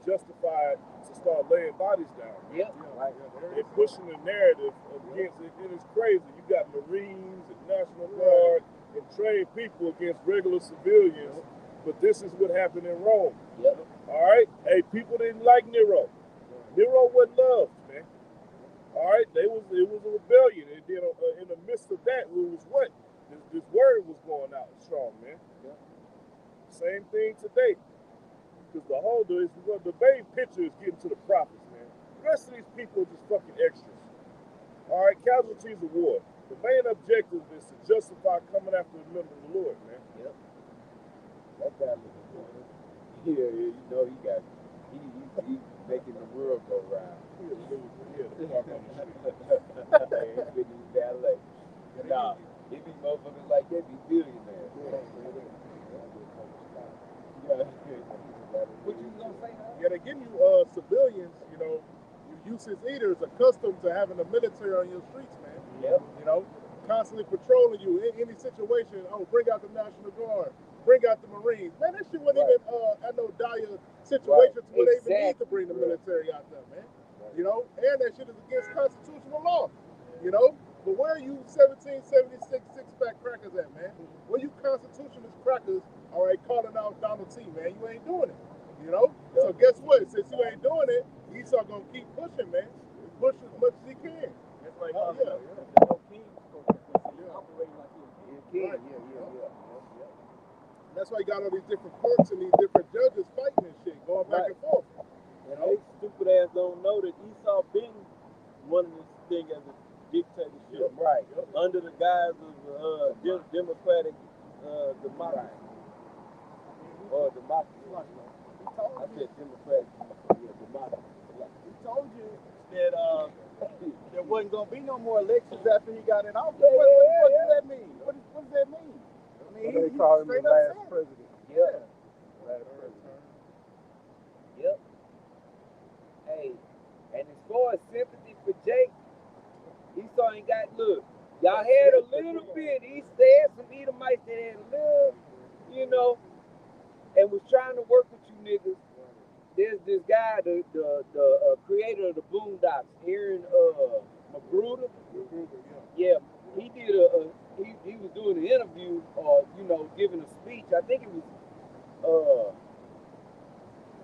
justified to start laying bodies down. Yep. They're pushing the narrative against it, and it's crazy. You got Marines and National Guard and trained people against regular civilians, but this is what happened in Rome. Yep. All right? Hey, people didn't like Nero. Nero wasn't loved, man. All right? It was a rebellion, and then in the midst of that, it was what? This word was going out strong, man. Yeah. Same thing today. Because the main picture is getting to the prophets, man. The rest of these people are just fucking extras. All right, casualties of war. The main objective is to justify coming after the members of the Lord, man. Yep. That guy looking good. Yeah, you know he got he making the world go round. He a loser. He had to park on the street. Man, he's been in ballet. Nah, he be motherfuckers like that be billionaires. Yeah. What you gonna say now? Yeah, they're getting you civilians, you know, you useless eaters accustomed to having the military on your streets, man. Yep. You know, constantly patrolling you in any situation. Oh, bring out the National Guard, bring out the Marines. Man, that shit wasn't even at no dire situation to where they even need to bring the military out there, man. You know, and that shit is against constitutional law. You know, but where are you 1776 six-pack crackers at, man? Where you constitutionalist crackers, all right, calling out Donald T, man? You ain't doing it. You know? So guess what? Since you ain't doing it, Esau gonna keep pushing, man. Push as much as he can. That's right. Oh, yeah. There's no king operating like he is. Yeah, Right. yeah. That's why you got all these different courts and these different judges fighting and shit, going back and forth. And they stupid ass don't know that Esau been running this thing as a dictatorship, Right. under the guise of democratic democracy. Or democracy. I said democratic. Yeah, democracy. He told you that there wasn't gonna be no more elections after he got in office. What does that mean? What does that mean? I mean, They call him the straight up last said it. president. Yep. Last president. Yep. Hey, and as far as sympathy for Jake, Esau ain't got look. Y'all had a little bit. They had some Edomites that had a little, you know, and was trying to work with you niggas. There's this guy, the creator of the Boondocks, Aaron Magruder. Yeah, he did he was doing an interview or giving a speech. I think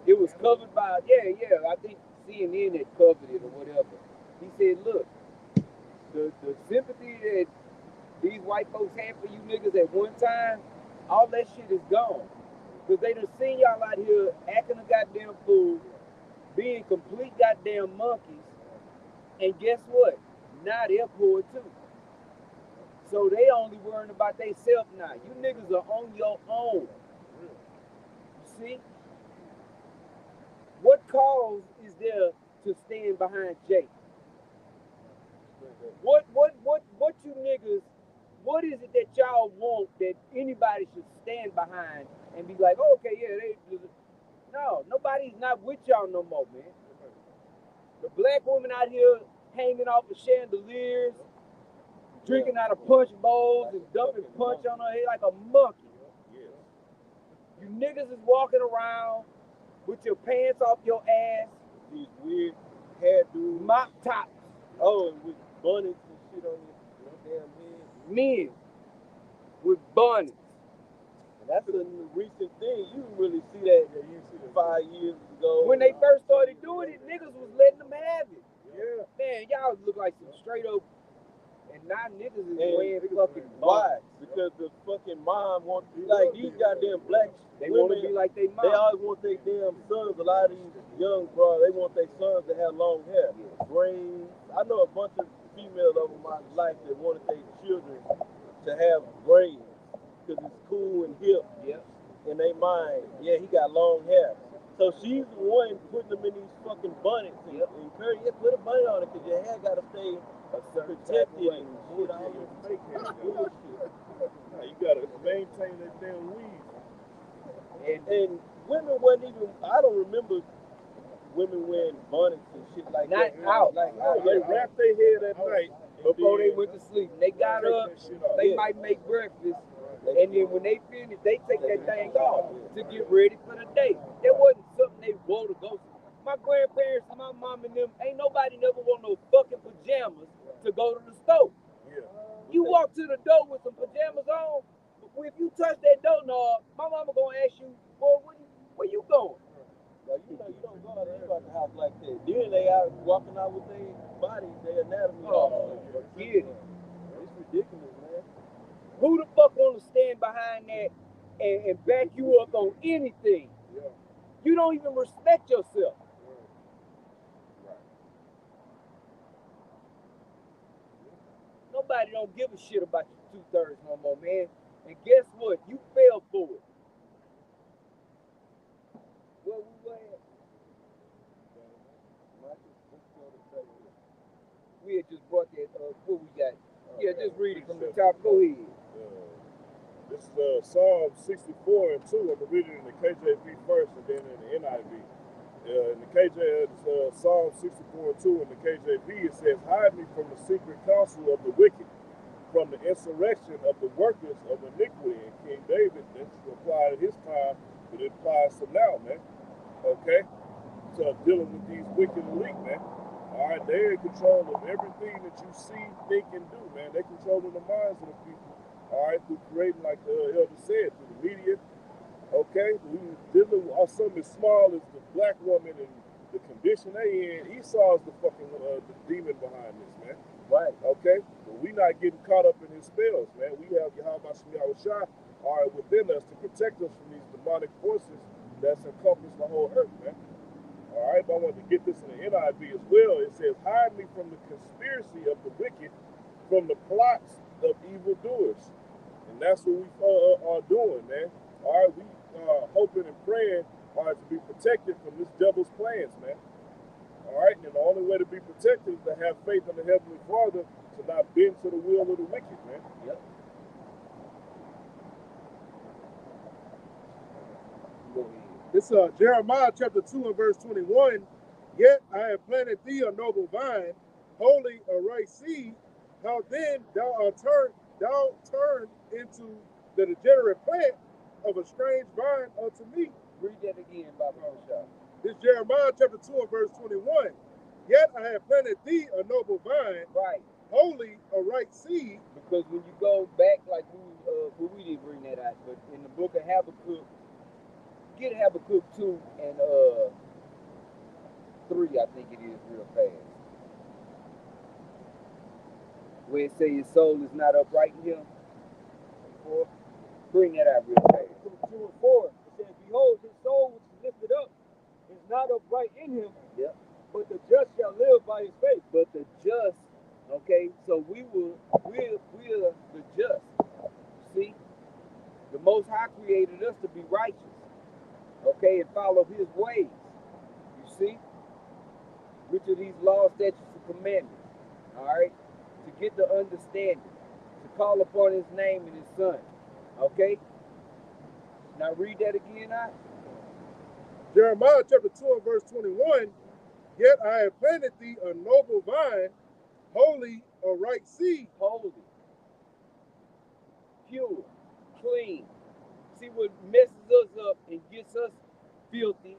it was covered by I think CNN had covered it or whatever. He said, look, the sympathy that these white folks had for you niggas at one time, all that shit is gone. Because they done seen y'all out here acting a goddamn fool, being complete goddamn monkeys, and guess what? Now they're poor too. So they only worrying about themselves now. You niggas are on your own. You see? What cause is there to stand behind Jake? What you niggas, what is it that y'all want that anybody should stand behind and be like, oh, okay, yeah, no, nobody's not with y'all no more, man. The black woman out here hanging off of chandeliers, drinking out of punch bowls and dumping punch on her head like a monkey. You niggas is walking around with your pants off your ass, These weird hairdos. mop tops. Oh, and with bonnets and shit on your damn head. Men with bonnets. And that's a recent thing. You didn't really see that 5 years ago. When they first started doing it, niggas was letting them have it. Yeah. Man, y'all look like some straight up. And now niggas is And wearing fucking why? bonnets. Because the fucking mom wants, like these goddamn black They want women, to be like they mom. they always want their damn sons. A lot of these young bros, they want their sons to have long hair, braids. I know a bunch of females over my life that wanted their children to have braids because it's cool and hip Yep. in their mind. Yeah, he got long hair. So she's the one putting them in these fucking bonnets and encouraging, put a bonnet on it because your hair got to stay A certain type of protected way. and shit. All this Fake hair, man. bullshit. Nah, you gotta maintain that damn weave. And women wasn't even, I don't remember women wearing bonnets and shit like Not that. out. Like, Oh, they wrap their head at night Before they went to sleep. They got take up, that shit off. they might make breakfast, and then when they finish, they take that thing off to get ready for the day. That wasn't something they wore to go. My grandparents and my mom and them, ain't nobody never wore no fucking pajamas to go to the store. Yeah. You walk to the door with some pajamas on, if you touch that doorknob, my mama gonna ask you, boy, where you going? Like, you know, you don't go out of the house like that. Then they out walking out with their body, their anatomy. Oh, forget it. It's ridiculous, man. Who stand behind that and back you up on anything. Yeah. You don't even respect yourself. Right. Nobody don't give a shit about your 2/3 no more, man. And guess what? You fell for it. Where we were at? We had just brought that. What we got? Yeah, just read it from the top. Go ahead. This is Psalm 64 and 2. I'm going to read it in the KJV first and then in the NIV. In the Psalm 64 and 2 in the KJV, it says, "Hide me from the secret counsel of the wicked, from the insurrection of the workers of iniquity." And King David, this applied at his time, but it applies to now, man. Okay? So dealing with these wicked elite, man. All right, they're in control of everything that you see, think, and do, man. They're controlling the minds of the people. All right, through creating, like the elder said, through the media. Okay, we dealing with something as small as the black woman and the condition they in. Esau is the fucking the demon behind this, man. Right. Okay, but we not getting caught up in his spells, man. We have Yahweh Shah, all right, within us to protect us from these demonic forces that's encompassed the whole earth, man. All right, but I wanted to get this in the NIV as well. It says, "Hide me from the conspiracy of the wicked, from the plots of evildoers." And that's what we are doing, man. All right, we hoping and praying, all right, to be protected from this devil's plans, man. All right, and the only way to be protected is to have faith in the Heavenly Father, to not bend to the will of the wicked, man. Yep. It's Jeremiah chapter 2 and verse 21. "Yet I have planted thee a noble vine, wholly a right seed. How then thou turn into the degenerate plant of a strange vine unto me." Read that again, Baba Shah. This Jeremiah chapter 2 and verse 21. "Yet I have planted thee a noble vine, Right. wholly a right seed." Because when you go back, like we didn't bring that out, but in the book of Habakkuk, get Habakkuk 2 and 3, I think it is, real fast. Where it says his soul is not upright in him. Bring that out real fast. 2 and 4, it says, "Behold, his soul which is lifted up is not upright in him, Yep. but the just shall live by his faith." But the just, okay, so we're the just. See, the Most High created us to be righteous, okay, and follow His ways. You see, which are these laws, statutes, and commandments? All right, to get the understanding, to call upon His name and His Son. Okay. Now read that again, I. Jeremiah chapter 2 and verse 21. "Yet I have planted thee a noble vine, wholly a right seed." Holy, pure, clean. See what messes us up and gets us filthy,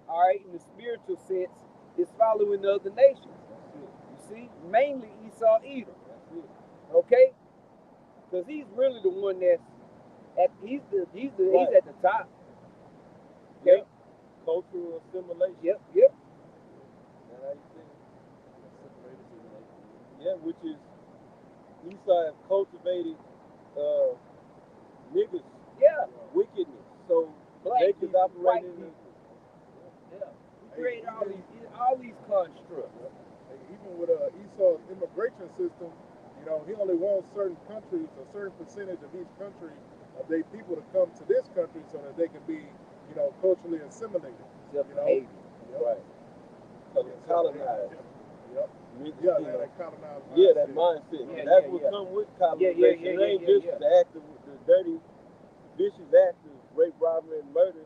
all right, in the spiritual sense, is following the other nations. You see, mainly Esau Edom. Okay? Because he's really the one that's he's at the top. Okay? Yep. Cultural assimilation. Yep. Is that how you say it? Yeah, which is Esau have cultivated niggas, Yeah. wickedness. So Black Jacob's people, white operating in people. Yeah. We create all these constructs. Even with Esau's immigration system, he only wants certain countries, a certain percentage of each country of their people to come to this country so that they can be, culturally assimilated. Self-behavior. right. So it's colonized. Yep. Yeah, that colonized mindset. Yeah, that mindset. Yeah, That's yeah, what yeah. comes with colonization. It ain't just the act of the dirty, vicious act of rape, robbery, and murder.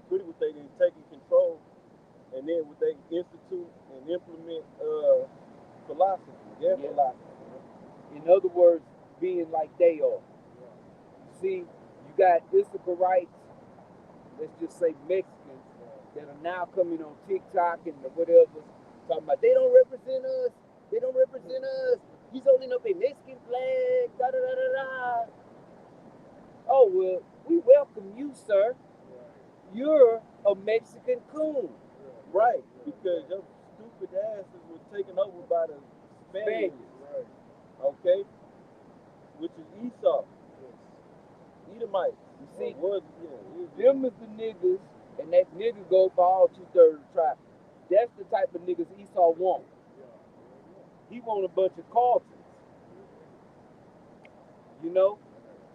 Pretty what they taking control, and then what they institute and implement philosophy. Their philosophy. In other words, being like they are. You see, you got Issacharites, let's just say Mexicans, that are now coming on TikTok and whatever, talking about they don't represent us. They don't represent us. He's holding up a Mexican flag. Da da da da da. Oh well, we welcome you, sir. You're a Mexican coon. Right, because your stupid asses were taken over by the Spaniards. Right. Okay? Which is Esau. Edomites. You see, Yeah. them is the niggas, and that nigga go for all 2/3 of the tribe. That's the type of niggas Esau want. He want a bunch of Carltons. You know,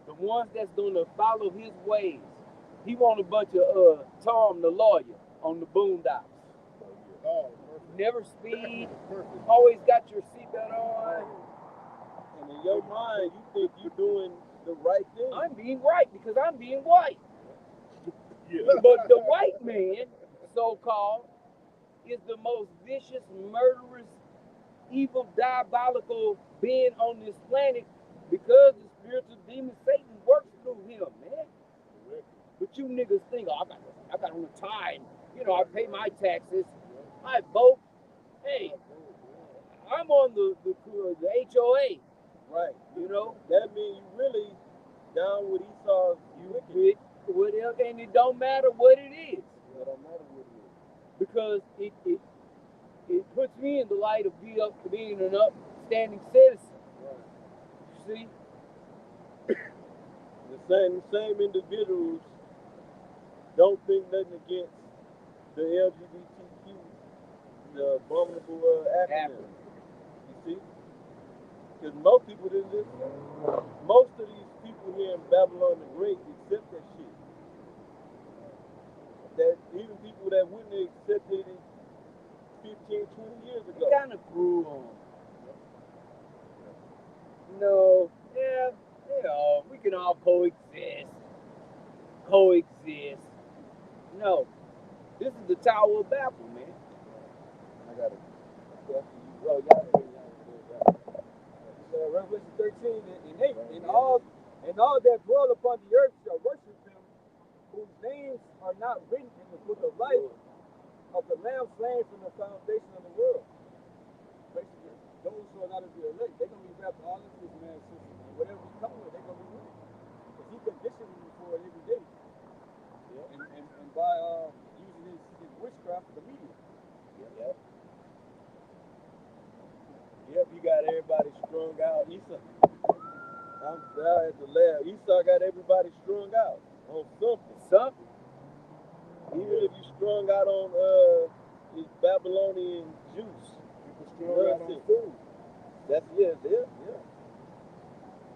the ones that's gonna follow his ways. He want a bunch of Tom the lawyer on the boondocks. Oh, Never speed. Always got your seatbelt on. And in your mind, you think you're doing the right thing. I'm being right because I'm being white. Yeah. But the white man, so-called, is the most vicious, murderous, evil, diabolical being on this planet because the spiritual demon Satan works through him, man. But you niggas think, oh, I got on the time. You know, I pay my taxes. I vote. Hey, I'm on the HOA. Right. You know, That means you really down with Esau's with whatever, and it don't matter what it is. It don't matter what it is. Because it puts me in the light of being an upstanding citizen. Right. See? The same individuals don't think nothing against the LGBTQ, the abominable acronym. You see? Because most people didn't listen. Most of these people here in Babylon the Great accept that shit. That even people that wouldn't have accepted it 15, 20 years ago. It kind of grew on. No, yeah, you know, we can all coexist. Coexist. No, this is the Tower of Babel, man. I got it. Well, Revelation 13 and 8, and all that dwell upon the earth shall worship him, whose names are not written in the book of life of the Lamb slain from the foundation of the world. Basically, those who are not of the elect, they're going to be wrapped all into this man's system. And whatever he comes with, they're going to be with it. Because he conditioned them for it every day. Yeah. And by using his witchcraft for the media. Yep. Yep, you got everybody strung out. Esau, I'm down at the lab. Esau got everybody strung out on something. Something. Even if you strung out on his Babylonian juice. People strung out on food. That's yeah.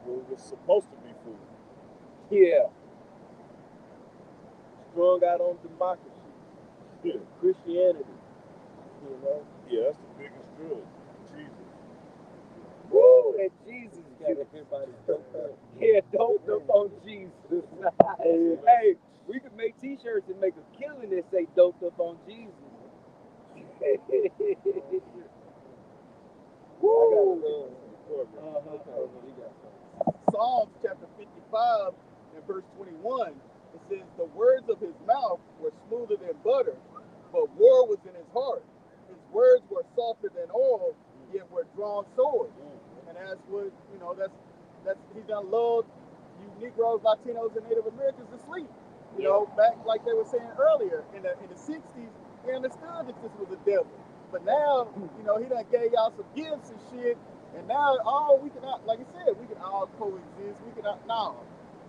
Well, it was supposed to be food. Yeah. Strung out on democracy, Yeah. Christianity. You know, Yeah, that's the biggest drug. Jesus. Woo, that Jesus got juice. everybody doped up. Yeah, doped up on Jesus. Hey, we could make t-shirts and make a killing that say doped up on Jesus. Woo. Psalms chapter 55 and verse 21, it says, the words of his mouth were smoother than butter, but war was in his heart. His words were softer than oil, yet were drawn swords. And that's what, you know, that's he's done lulled you Negroes, Latinos, and Native Americans to sleep. You know, back like they were saying earlier, in the 60s, they understood that this was a devil. But now, you know, he done gave y'all some gifts and shit. And now, we can, like I said, we can all coexist. We can, no.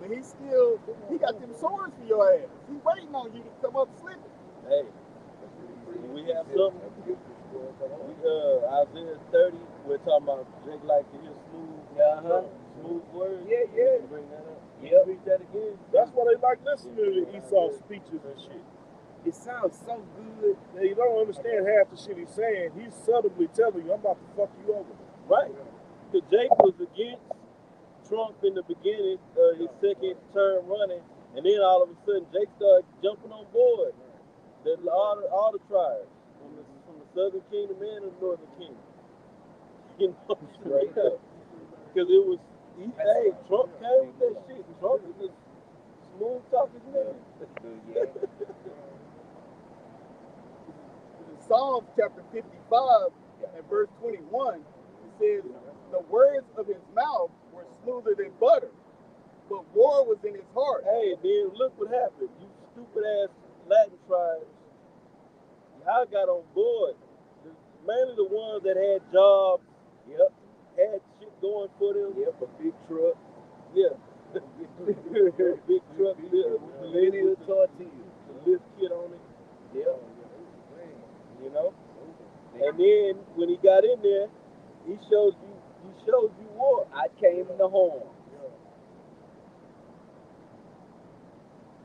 But he got them swords for your ass. He waiting on you to come up slipping. Hey, we have something. Isaiah 30, we're talking about Jake like to hear smooth words. Yeah. You bring that up. Yep. Read that again. That's why they like listening to Esau's speeches and shit. It sounds so good. Now, you don't understand half the shit he's saying. He's subtly telling you, I'm about to fuck you over. Right. Because Jake was against Trump in the beginning of his second term running, and then all of a sudden Jake started jumping on board. All the tribes, from the Southern Kingdom and the Northern Kingdom. You know, straight up. Because it was, Trump came with that shit. Trump was a smooth talking man. Psalms chapter 55 and verse 21, it says, the words of his mouth were smoother than butter, but war was in his heart. Hey, then look what happened. You stupid ass Latin tribes, y'all got on board. Mainly the ones that had jobs, had shit going for them. Yep, a big truck. Yeah. Big truck Millennial tortillas. the lift kit on it. Yeah. You know. And then when he got in there, he showed you war. I came in the horn.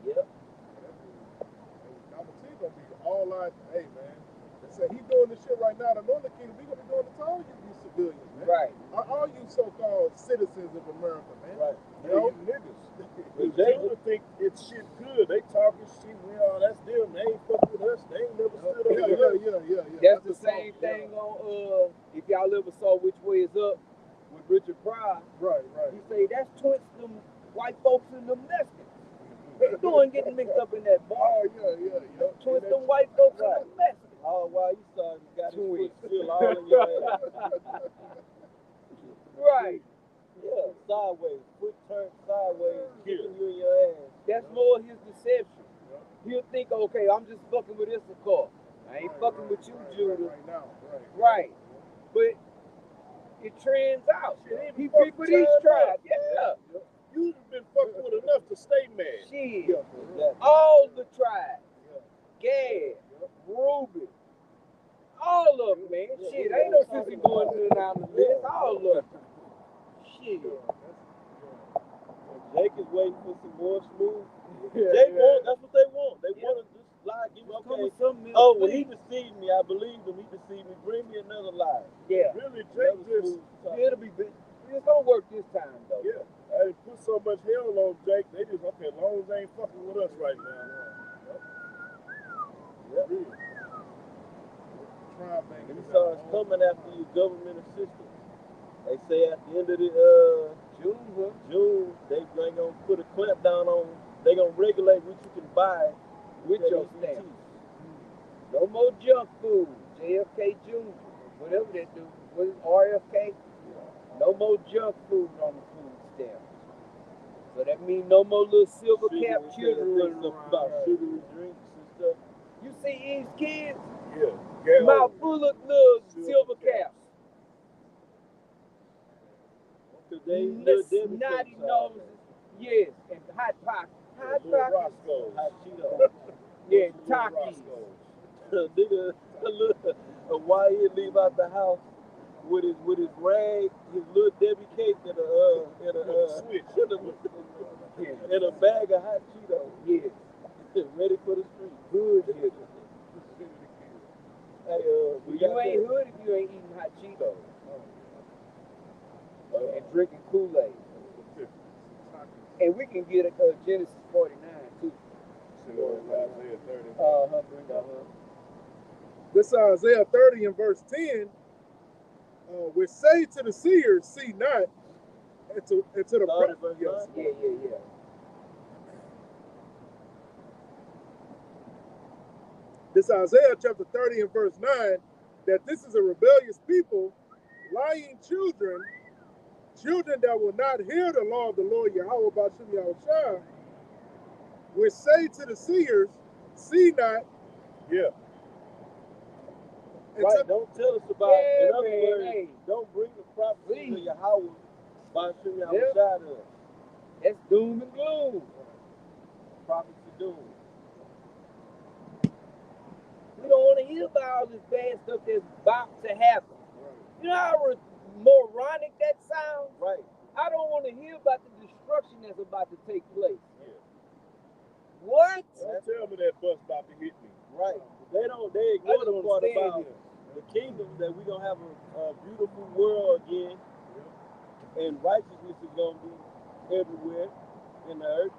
Yep. Number T gonna be all out. Hey man, they say he doing this shit right now. The Northern Kingdom, we gonna be doing it to all you civilians, man. Right. All you so-called citizens of America, man. Right. You know, niggas. They They think it's shit good. They talking shit. Well, that's them. They ain't fucking with us. They ain't never stood up with us. That's the same thing on if y'all ever saw Which Way Is Up with Richard Pryor. Right. He say that's twins them white folks and them Mexicans. What you doing getting mixed up in that bar? Oh yeah. Twins them white folks and them Mexicans. all while you saw him got his Twins. foot still all in your ass. Right. Yeah, sideways, foot turned sideways, kicking you in your ass. That's more his deception. He'll think, okay, I'm just fucking with Issachar. I ain't fucking with you, Judah. Right now, Right. But it trends out. He fuck pick with each tribe. tribe Yeah. You've been fucking with enough to stay mad. Shit. Exactly. All the tribes. Gad, Reuben. All of them, man. Shit, ain't no sense in going down the list. All of them. Shit. Jake is waiting for some more smooth. Yeah, Jake want, that's what they want. They want to just lie, give me Come okay. with something Oh, else, when he please. deceived me, I believed him. He deceived me. Bring me another lie. Yeah. Really, Jake Another just, smooth talk. It'll be big. It's gonna work this time, though. yeah. They put so much hell on Jake, they just, okay, as long as they ain't fucking with us right now. Yep. Tribe banging He is starts out. coming after you, government assistance. They say at the end of the June, they gonna put a clamp down on. They gonna regulate what you can buy With that your EBT. stamp. No more junk food. JFK Jr. Whatever they do. What is RFK? No more junk food on the food stamp. So that means no more little silver cap Sugar, children they say running something around. about sugary drinks and stuff. You see these kids? Yeah. Mouth full of little silver caps. Cause they little Debbie Snotty cakes out. noses. Yes. And hot pockets. Hot Little pockets. Roscoe's. Hot Cheetos. Yeah, Little Takis. Roscoe's. Nigga, why he leave out the house with his rag, his little Debbie cake and a Switch. and a bag of hot Cheetos, Yes. ready for the street. Good nigga. Hey, we You got ain't that. hood if you ain't eating hot Cheetos and drinking Kool-Aid. And we can get a Genesis 49 too. Isaiah 30. Bring that up. This Isaiah 30 and verse 10, which say to the seers, see not, and to the Started verse yes. 9? Yeah. This Isaiah chapter 30 and verse 9, that this is a rebellious people, lying children that will not hear the law of the Lord Yahweh Bashim Yahushua, which say to the seers, see not. Yeah. And Right, to, don't tell us about Yeah, in other man, words, hey. don't bring the prophecies Please. of Yahweh by Shimon Yeah. outside of us. That's doom and gloom. Prophets of doom. We don't want to hear about all this bad stuff that's about to happen. You know how moronic that sounds? Right. I don't want to hear about the destruction that's about to take place. Yeah. What? Don't tell me that bus about to hit me. Right. They ignore I the don't part understand about it. the kingdom that we're gonna have a beautiful world again, and righteousness is gonna be everywhere in the earth.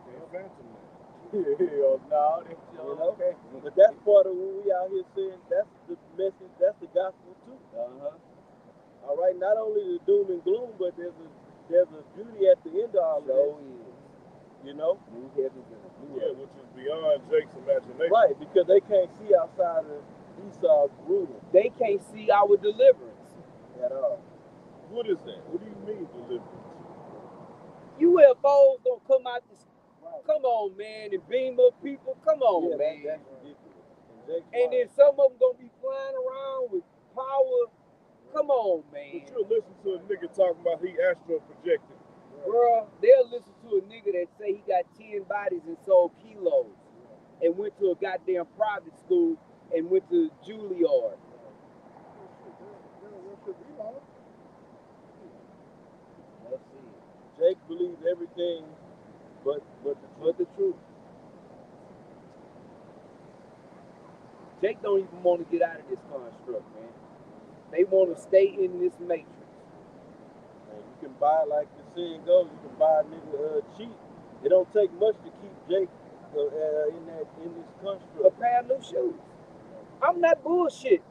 Okay, phantom man. Hell no, that's You know? okay. But that's part of what we out here saying. That's the message. That's the gospel too. All right. Not only the doom and gloom, but there's a beauty at the end of all of So this. is. You know. New heavens and a new Yeah, earth. which is beyond Jake's imagination. Right, because they can't see outside of Esau's rule They can't see our deliverance. at all. What is that? What do you mean deliverance? UFOs gonna come out this. Come on, man, and beam up people. Come on, Yeah, man. that's ridiculous. Jake's And then some of them gonna be flying around with power. Come on, man. But you'll listen to a nigga talking about he astral projected Bro, they'll listen to a nigga that say he got 10 bodies and sold kilos and went to a goddamn private school and went to Juilliard. Let's see. Jake believes everything but the truth. Jake don't even want to get out of this construct, man. They want to stay in this matrix. And you can buy, like the saying goes, you can buy a nigga cheap. It don't take much to keep Jake in this A construct. pair of new shoes. I'm not bullshit.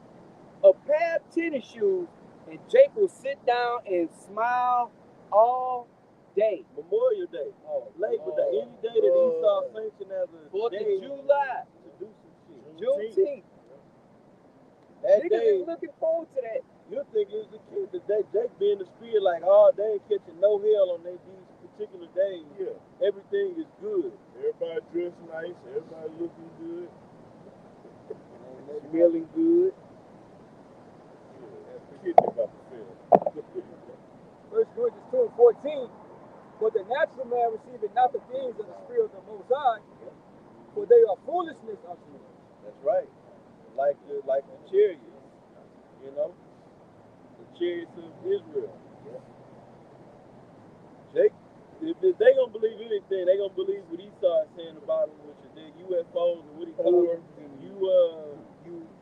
A pair of tennis shoes, and Jake will sit down and smile all day. Memorial Day, Labor Day, any day that Esau sanctioned as a 4th day of July, to do some shit. Juneteenth. That Niggas day, is looking forward to that. you think it was the kid today. Jake being the spirit like, oh, they ain't catching no hell on these particular days. Yeah. Everything is good. Everybody dressed nice. Everybody looking good. Smelling good. Yeah, that's the kid about to fail. 1 Corinthians 2 and 14. But the natural man receiveth not the things of the Spirit of the Most High, for they are foolishness unto him. That's right. Like the chariots, you know, the chariots of Israel. Jake, if they gonna believe anything, they gonna believe what Esau is saying about them, which is their UFOs and what he calls them.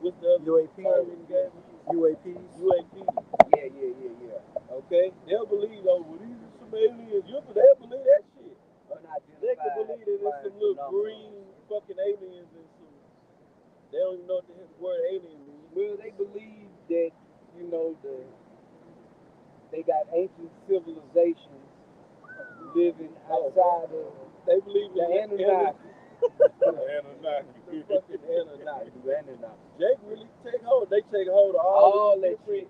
What's the other UAP. term in the game? UAPs. UAP. Yeah. Okay, they'll believe, oh, well, these are some aliens. They'll believe that shit. They can believe that there's some little green fucking aliens and some. They don't even know what the word alien means. Well, they believe that, they got ancient civilizations living outside of They believe the in Anunnaki. The fucking Anunnaki. Jake really take hold. They take hold of All all that different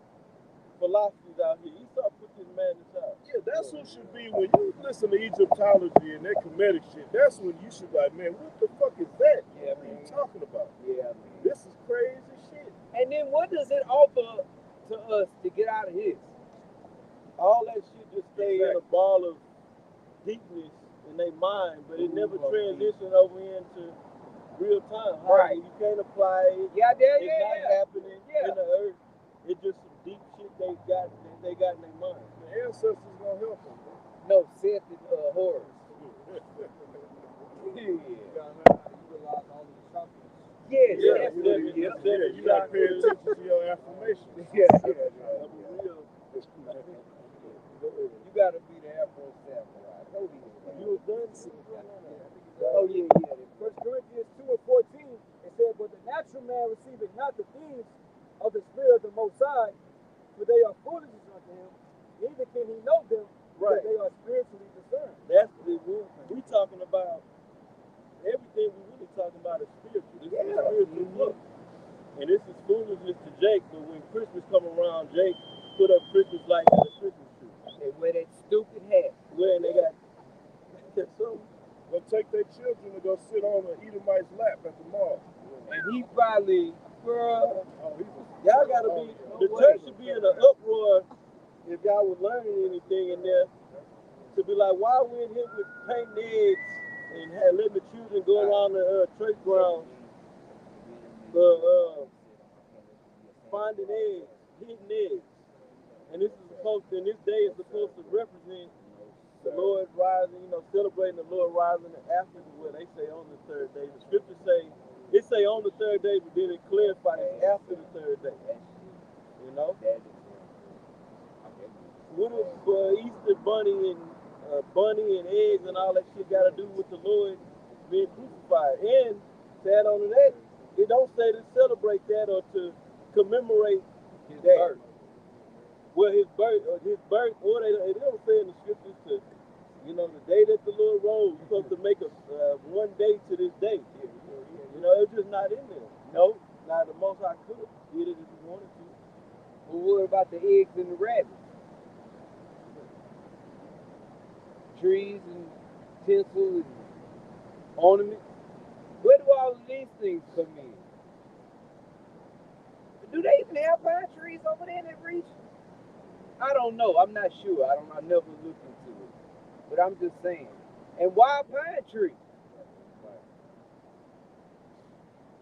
philosophies out here. Esau put this madness out. Yeah, that's what should be when you listen to Egyptology and that Kemetic shit. That's when you should be like, man, what the fuck is that? Yeah, What are you man. talking about? Yeah, man. This is crazy shit. And then what does it offer to us to get out of his? All that shit just stay in a ball of deepness in their mind, but it never transitioned over into real time. Right. You can't apply it. Yeah, It's not happening Yeah. in the earth. It's just some deep shit they got in their mind. The ancestors gonna help them. No, Seth and horrors. You gotta learn how to utilize all these chakras. Yes, Yeah, definitely. yeah, Yeah, you gotta pay attention to your affirmations. Yeah. You gotta be the Air Force samurai. Go ahead. You was done? Oh yeah. 1 Corinthians 2 and 14, it said, but the natural man receiveth not the things of the Spirit of the Most High, for they are foolishness unto him, neither can he know them, Right. but they are spiritually discerned. That's we talking about everything we really talking about is spiritual. This is a spiritual book. And this is foolishness to Jake, but when Christmas come around, Jake put up Christmas lights and a Christmas tree. They wear that stupid hat. Where they got so Go take their children to go sit on an Edomite's lap at the mall. And he probably, bruh, y'all gotta be the church should be in an uproar if y'all was learning anything in there. To be like, why we in here with painting eggs and letting the children go around the church ground finding eggs, hidden eggs. And this day is supposed to represent the Lord rising, celebrating the Lord rising after what they say on the third day. The scriptures say on the third day, but then it clarifies after the third day. What does Easter bunny and eggs and all that shit got to do with the Lord being crucified? And to add on to that, it don't say to celebrate that or to commemorate his that. birth. Well, his birth, or they don't say in the scriptures to, the day that the Lord rose, you're supposed to make a one day to this day. It's just not in there. No, now the Most High could have did it if he wanted to. But what about the eggs and the rabbits? Trees and tinsel and ornaments. Where do all of these things come in? Do they even have pine trees over there in that region? I don't know. I'm not sure. I never looked into it. But I'm just saying. And why a pine tree?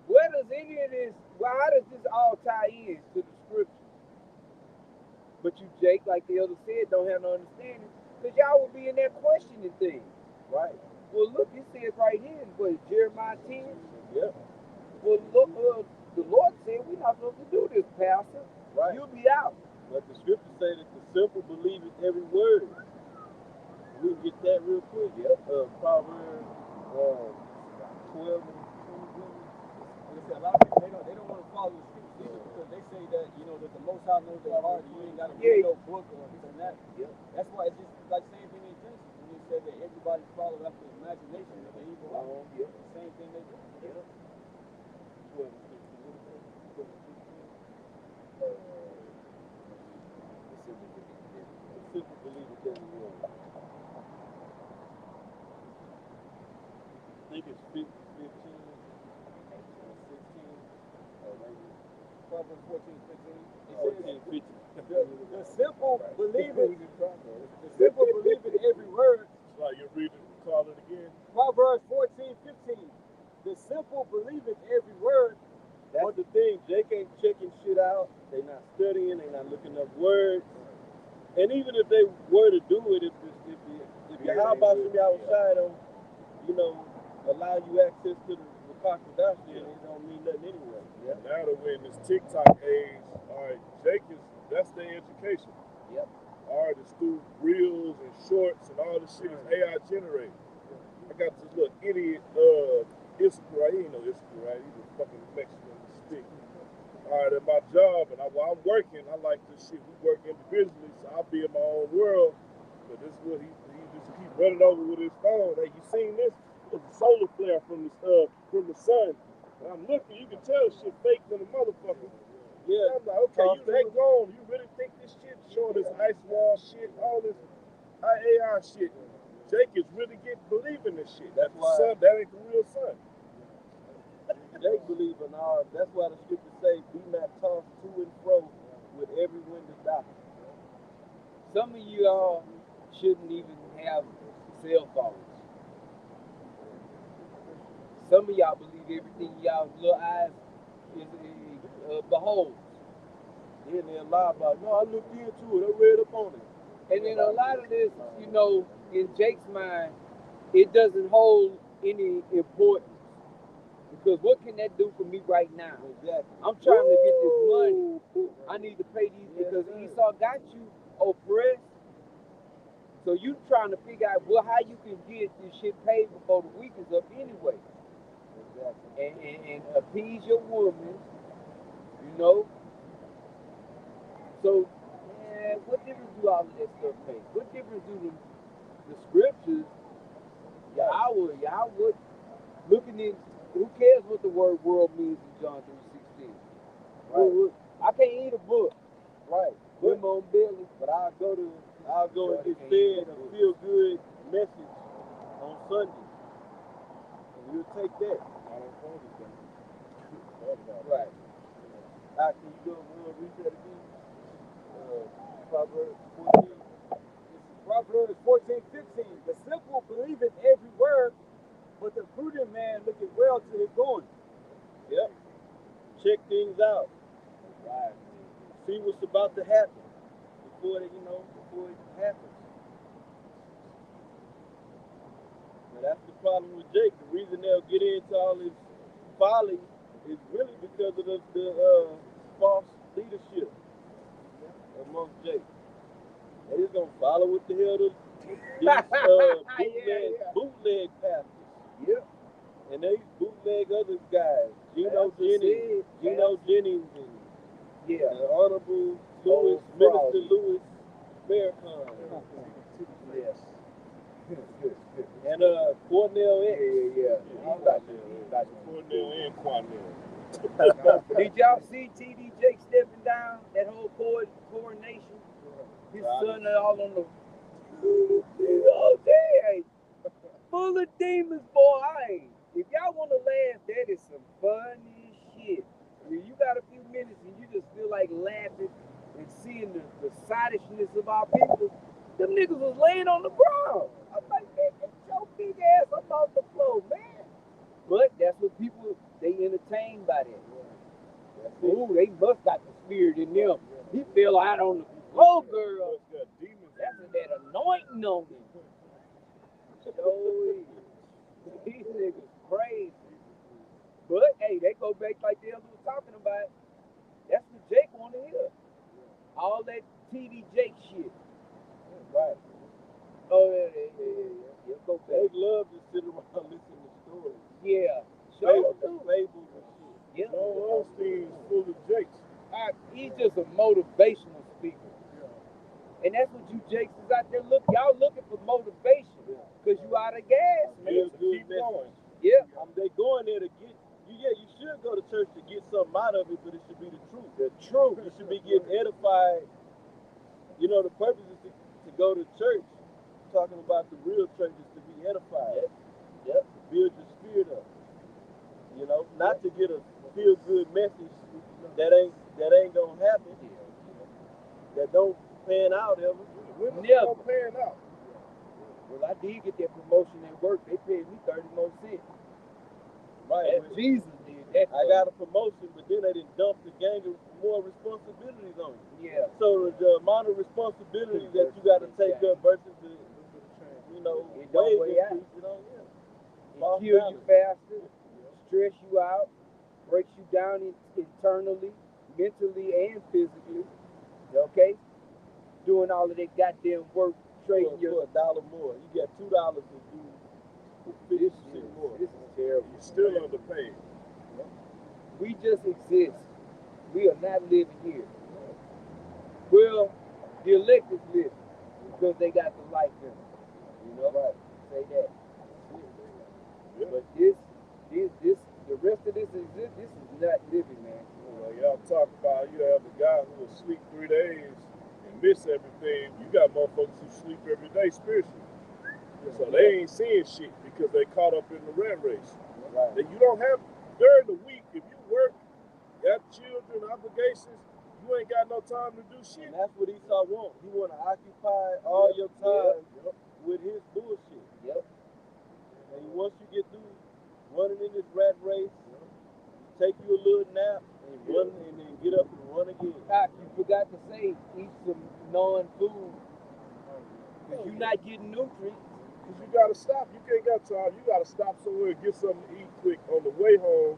Where does any of this? Well, how does this all tie in to the scripture? But you, Jake, like the other said, don't have no understanding because y'all will be in there questioning things. Right. Well, look, it says right here in what, Jeremiah 10. Yep. Well, look, the Lord said we're not supposed to do this, Pastor. Right. You'll be out. But the scripture say that the simple believe in every word. We can get that real quick. Yep. Proverbs 12 and 21. Like I said, a lot of people they don't want to follow the scriptures either because they say that that the Most High knows their heart. You ain't got to read no book or this and that. Yep. That's why it's just like same thing in Genesis when they said that everybody's following after the imagination of the evil. Yep. The same thing they do. Yep. 12 and 16. The simple believe in every word. I think it's 15 or 16 or maybe Proverbs 14:15. It 14, says 15. the simple believe it. The simple believe in every word. So you read it, call it again. Proverbs 14:15. The simple believe in every word. That's the thing. Jake ain't checking shit out. They not studying. They not looking up words. And even if they were to do it, if your how about from outside don't, allow you access to the Pakadashi, it don't mean nothing anyway. Yeah. Now that we're in this TikTok age, all right, that's their education. Yep. All right, it's through reels and shorts and all this shit is AI generated. I got this little idiot, Iskra, he ain't no Iskra, right? He's a fucking Mexican stick. All right, at my job, and while I'm working, I like this shit. We work individually, so I'll be in my own world. But this is what he just keep running over with his phone. Hey, you seen this? It's a solar flare from the sun. And I'm looking, you can tell shit fake than a motherfucker. Yeah, I'm like, okay, you that grown. You really think this shit showing this ice wall shit, all this AI shit? Jake is really believing this shit. That's why sun, that ain't the real sun. Jake believe in all. That's why the scriptures say, "Be not tossed to and fro with every wind of doctrine." Some of you all shouldn't even have cell phones. Some of y'all believe everything y'all little eyes beholds. Then they'll lie about, no, I looked into it. I read up on it. And then a lot of this, in Jake's mind, it doesn't hold any importance. Because what can that do for me right now? Exactly. I'm trying to get this money. I need to pay these because Esau got you oppressed. So you trying to figure out how you can get this shit paid before the week is up anyway. Exactly. And appease your woman, So, what difference do all of that stuff make? What difference do the scriptures, Yahweh, looking in, who cares what the word world means in John 3:16? Right. I can't eat a book. Right. With my own belly. But I'll go and get fed a feel good message on Sunday. And you'll take that. I don't want anything. Right. Can you go and read that again? Proverbs 14. Proverbs 14:15. The simple believe in every word, but the prudent man looketh well to his going. Yep. Check things out. Right. See what's about to happen before it happens. Now that's the problem with Jake. The reason they'll get into all this folly is really because of the false leadership amongst Jake. They just gonna follow what the hell these bootleg pastors. Yep. And they bootleg other guys. Gino Jennings and the Honorable Minister Louis Farrakhan. Yes. And Cornell X. Yeah. Cornell and Cornell. Did y'all see TD Jake stepping down that whole coronation? His son all on the full of demons, boy. If y'all want to laugh, that is some funny shit. When you got a few minutes and you just feel like laughing and seeing the sottishness of our people, Them niggas was laying on the ground. I'm like, man, get your big ass up off the floor, man. But that's what people, they entertained by that. Ooh, they must got the spirit in them. He fell out on the floor, girl. That's that anointing on him. So, these niggas crazy. But, hey, they go back like the other was talking about. That's what Jake want to hear. All that TD Jake shit. Right. Oh, yeah. Go back. They love to sit around listening to stories. Yeah. Sure do. Fables and shit. Yeah. Joel Osteen is full of jakes. He's just a motivational speaker. Yeah. And that's what you Jakes is out there y'all looking for motivation. Because you out of gas, man. Keep going. Yeah. They going there to get you. Yeah, you should go to church to get something out of it, but it should be the truth. The truth. You should be getting edified. You know, the purpose is to go to church, talking about the real church is to be edified. Yep. Build your spirit up. You know, not to get a feel good message that ain't gonna happen. That don't pan out ever. Never pan out. Well, I did get that promotion at work. They paid me 30 more cents. Right. As Jesus did that. I got a promotion, but then they didn't dump the gang of more responsibilities on you. Yeah. So the amount of responsibility that you got to take up versus the, you know, way out. You know, It kills you faster, stress you out, breaks you down internally, mentally, and physically. Okay? Doing all of that goddamn work, trading for $1 more. You got $2 to do 50% more. This is terrible. You're still underpaid. We just exist. We are not living here. Well, the elect is living because they got the life in them. You know? Right. Say that. Yeah. But the rest of this is not living, man. Well, y'all talk about you have the guy who will sleep 3 days and miss everything. You got motherfuckers who sleep every day spiritually. So they ain't seeing shit because they caught up in the rat race. Right. That you don't have during the week, if you work, you have children, obligations, you ain't got no time to do shit. And that's what Esau wants. He want to occupy all your time with his bullshit. Yep. And once you get through running in this rat race, take you a little nap and run, and then get up and run again. You forgot to say eat some non-food because you're not getting nutrients. Because you got to stop. You can't got time. You got to stop somewhere and get something to eat quick on the way home.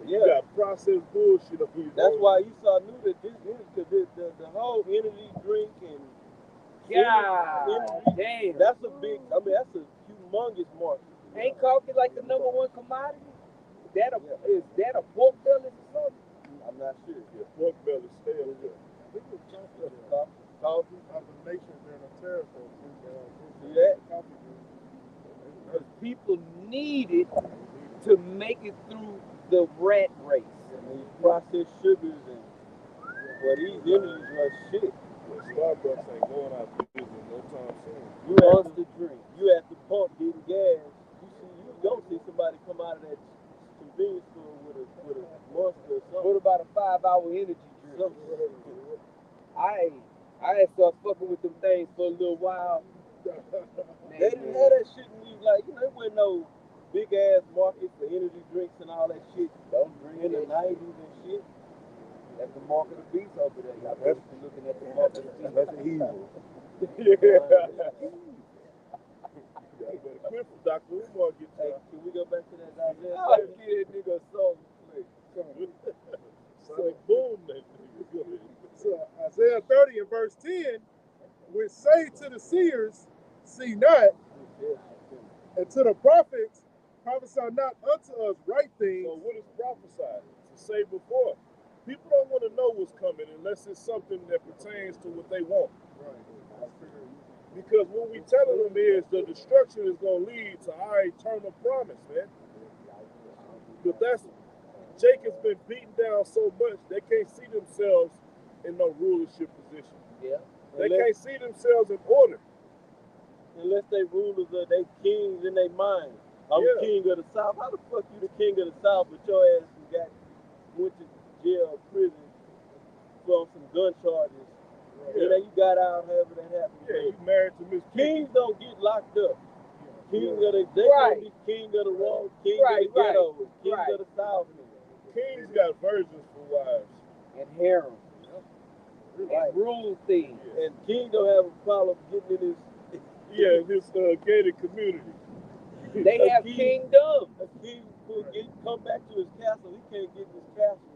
You got processed bullshit up here. That's why Esau knew that this because the whole energy drink and energy, damn. That's a big. I mean, that's a humongous market. Ain't coffee like the #1 commodity? Is that a pork belly or something? I'm not sure. Yeah, pork belly stale. Coffee. Other nations in a territory. See that? Because people need it to make it through the rat race. And these processed sugars and these energies are shit. Starbucks ain't going out of business no time soon. You have to drink. You at the pump getting gas. You don't see somebody come out of that convenience store with a monster or something. What about a 5-hour energy drink? I had started fucking with them things for a little while. They didn't have that shit in these, like, there wasn't no big ass market for energy drinks and all that shit. Don't drink in the that 90s and shit. That's the mark of the beast over there. Y'all better be looking at the mark of the beast. That's evil. Quit for Dr. Umar get Hey, can we go back to that Isaiah? I'll get that nigga a song to play. Sonic boom, that nigga. So Isaiah 30 and verse 10, which say to the seers, see not, and to the prophets, prophesy not unto us right things. So what is prophesied? To say before. People don't want to know what's coming unless it's something that pertains to what they want. Right. Because what we telling them is the destruction is going to lead to our eternal promise, man. But Jacob's been beaten down so much they can't see themselves in no rulership position. Yeah. They can't see themselves in order. Unless they rulers or they kings in their mind. I'm king of the South. How the fuck you the king of the South, but your ass went to jail or prison for some gun charges You know, you got out, however that happened. Yeah, you married to Miss Kings don't get locked up. King of the Right. be king of the wrong, king Right, of the ghetto, king right. of the south. Kings got virgins for wives. And harem. Right. And rule things. And king don't have a problem getting in This gated community. They have kingdom. A king will come back to his castle. He can't get in his castle.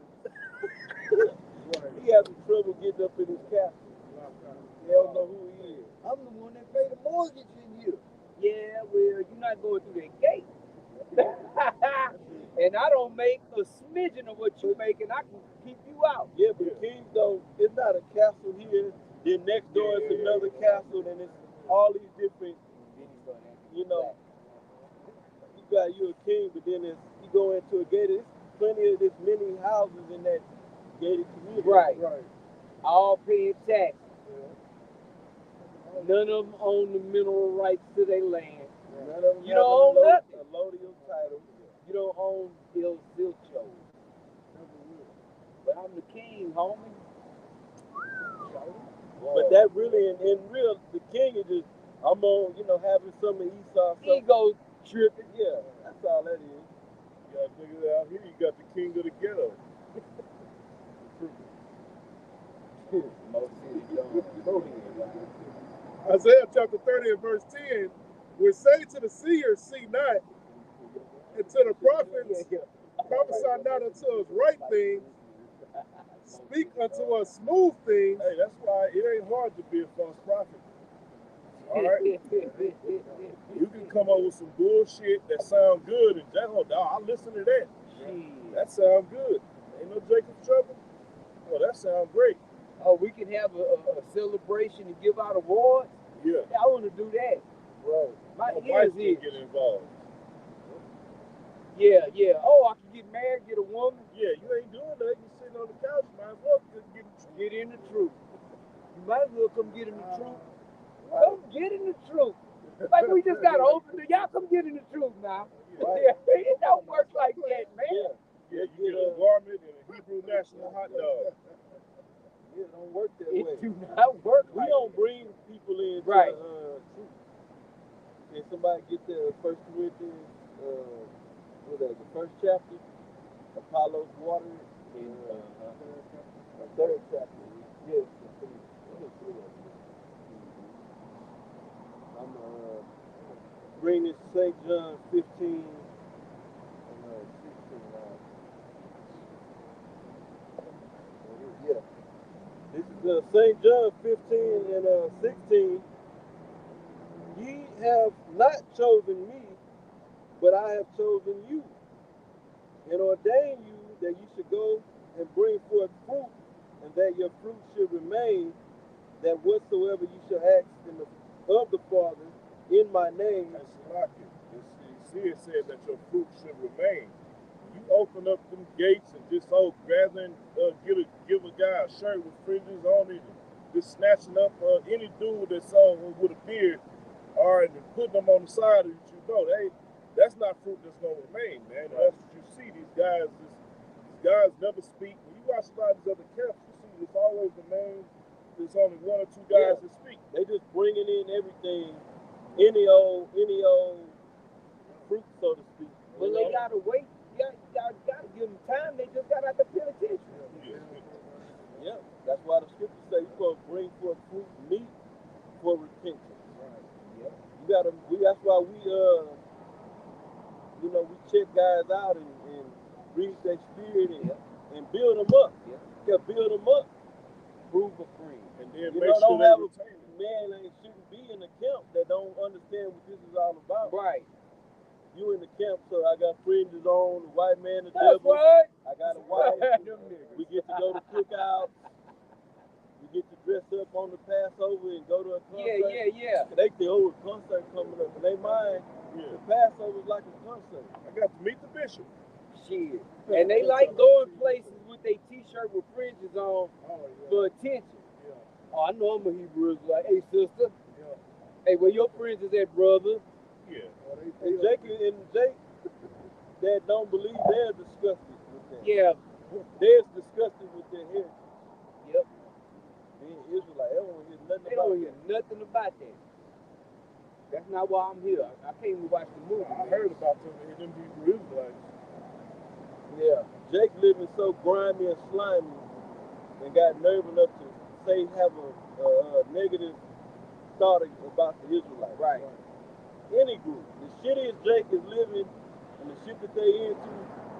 He having trouble getting up in his castle. They don't know who he is. I'm the one that paid the mortgage in here. Yeah, well, you're not going through that gate. And I don't make a smidgen of what you make, and I can keep you out. Yeah, but kings don't. It's not a castle here. Then next door is another castle, and it's all these different. You know, you a king, but then you go into a gated. There's plenty of many houses in that gated community. Right. All paying tax. None of them own the mineral rights to their land. None of them You don't own nothing. A allodial title. You don't own Il Silcho. But I'm the king, homie. But that really, in real, the king is just, I'm on, having some of Esau. Ego tripping. Yeah, that's all that is. You got niggas out here, you got the king of the ghetto. Isaiah chapter 30 and verse 10, we say to the seers, see not, and to the prophets, prophesy not unto us right things, speak unto us smooth things. Hey, that's why it ain't hard to be a false prophet. All right? You can come up with some bullshit that sound good, and I'll listen to that. That sound good. Ain't no Jacob trouble. Oh, that sound great. Oh, we can have a celebration and give out awards? Yeah. I want to do that. Right. My wife ears can get involved. Yeah. Oh, I can get married, get a woman. Yeah, you ain't doing that. You sitting on the couch, might as well get in the truth. You might as well come get in the truth. Come get in the truth. Like we just got to open the y'all come get in the truth now. Right. It don't work like that, man. Yeah, you get a garment and a Hebrew national hot dog. Yeah, it don't work that way. It do not work. We don't bring people in right. Truth. Can somebody get the 1 Corinthians, the first chapter? Apollo's water. The third chapter. Yes. I'm bring this St. John 15 and 16 now. Yeah. This is St. John 15 and 16. Ye have not chosen me, but I have chosen you, and ordained you that you should go and bring forth fruit, and that your fruit should remain, that whatsoever you shall ask of the Father in my name. That's like it. See, it said that your fruit should remain. You open up them gates and just gather and give a guy a shirt with fringes on it, and just snatching up any dude that's with a beard, all right, and putting them on the side of you, that's not fruit that's gonna remain, man. That's what you see. These guys never speak. When you watch a lot of these other camps, you see it's always the main. There's only one or two guys that speak. They just bringing in everything, any old fruit, so to speak. Well, they gotta wait. You gotta give them time. They just gotta have to pay attention. Yeah, that's why the scriptures say you're gonna bring forth fruit meet for repentance. Right. Yeah. That's why we we check guys out and read their spirit and build them up. Yeah, build them up. Prove a friend. And then make sure don't have a man that shouldn't be in the camp that don't understand what this is all about. Right. You in the camp, so I got fringes on, the white man, the That's devil. Right. I got a wife. We get to go to cookouts. We get to dress up on the Passover and go to a concert. Yeah. They think, a concert coming up. In their mind, the Passover is like a concert. I got to meet the bishop. Shit. And they like going places with their t-shirt with fringes on for attention. Yeah. Oh, I know I'm a Hebrew Israelite. Hey, sister. Yeah. Hey, where your fringes at, brother? Yeah. And Jake that don't believe, they're disgusted with that. Yeah. They're disgusted with their heritage. Yep. being Israelite. They don't hear nothing They about don't hear that. nothing about that. That's not why I'm here. I can't even watch the movie. I man. heard about them Hebrew Israelites. Yeah. Jake living so grimy and slimy and got nerve enough to say have a negative thought about the Israelites. Right. Any group. The shittiest Jake is living and the shit that they into,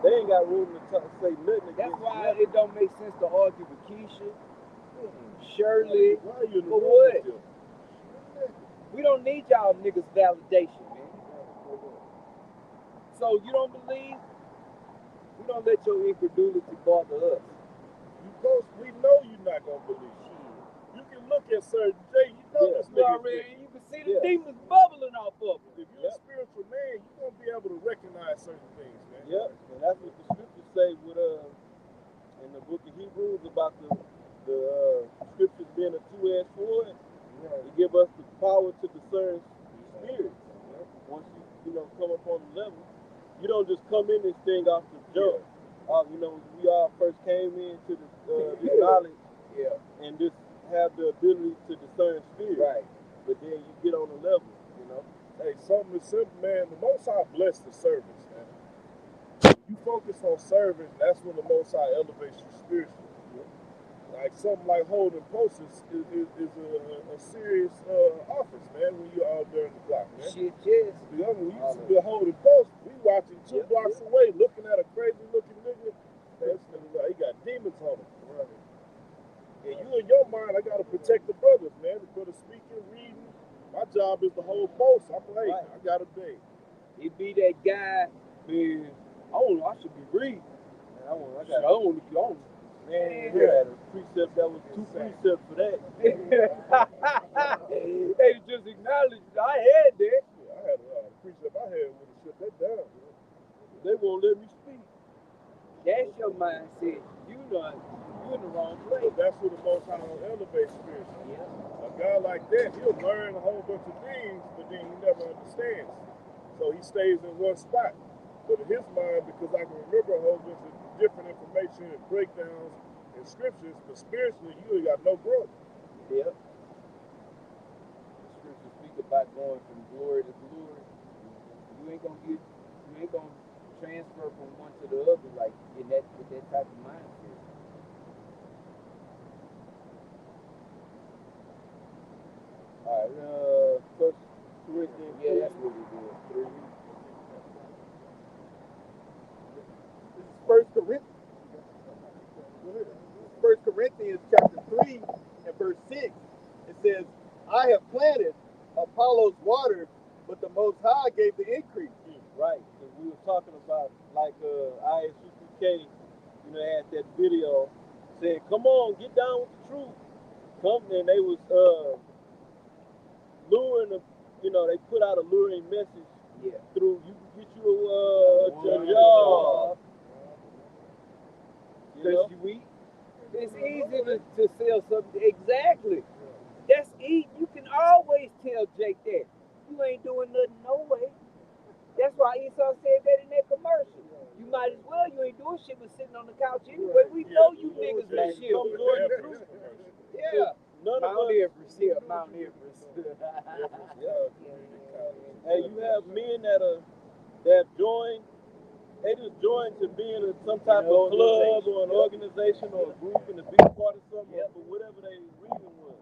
they ain't got room to say nothing That's against why nothing. it don't make sense to argue with Keisha, Shirley. Why are you in the For room what? with them? We don't need y'all niggas validation, man. So you don't believe? We don't let your incredulity bother us. We know you're not gonna believe. You can look at certain Jay, you know this You nigga. already, you can see the demons bubbling off of them. If you're a spiritual man, you're gonna be able to recognize certain things, man. Yep, and that's what the scriptures say with in the book of Hebrews about the scriptures being a two-edged sword. It give us the power to discern spirits. Once you come up on the level, you don't just come in this thing off the jump. We all first came into this knowledge, and just have the ability to discern spirits. Right. But then you get on the level, Hey, something is simple, man. The Most High bless the servants, man. You focus on serving, that's when the Most High elevates you spiritually. Like something like holding posts is a serious office, man, when you're out there in the block, man. Shit, yes. When you used to be holding posts, we watching 2 blocks away, looking at a crazy looking nigga. He got demons on him. Right. And you in your mind, I gotta protect the brothers, man. The brothers speaking, reading. My job is to hold posts. I'm like, I got a day. He be that guy, man. I should be reading. I want to be on. Man, you had a precept that was 2 precepts for that. They just acknowledged I had that. Yeah, I had a precept I had with to shut that down. They won't let me speak. That's your mindset. You in the wrong place. But that's what the Most High will elevate spiritually. Yeah. A guy like that, he'll learn a whole bunch of things, but then he never understands. So he stays in one spot. But in his mind, because I can remember a whole bunch of different information and breakdowns and scriptures, but spiritually, you ain't got no growth. Yeah. The scriptures speak about going from glory to glory. You ain't gonna transfer from one to the other like with that type of mindset. All right, First Corinthians. Yeah, that's what it is. 3. This is First Corinthians chapter 3 and verse 6. It says, I have planted, Apollos watered, but the Most High gave the increase. Right, because we were talking about like ISUPK, had that video saying, "Come on, get down with the truth." And they was luring them. They put out a luring message through. You can get you a job. It's easy to sell something. Exactly. That's easy. You can always tell Jake that. You ain't doing nothing no way. That's why Esau said that in that commercial. You might as well. You ain't doing shit but sitting on the couch anyway. We know you niggas been shit. Yeah. Mount Everest. Yeah, Mount Everest. Hey, you have men that join. They just join to be in some type of club or an organization or a group and to be part of something for whatever they reason was.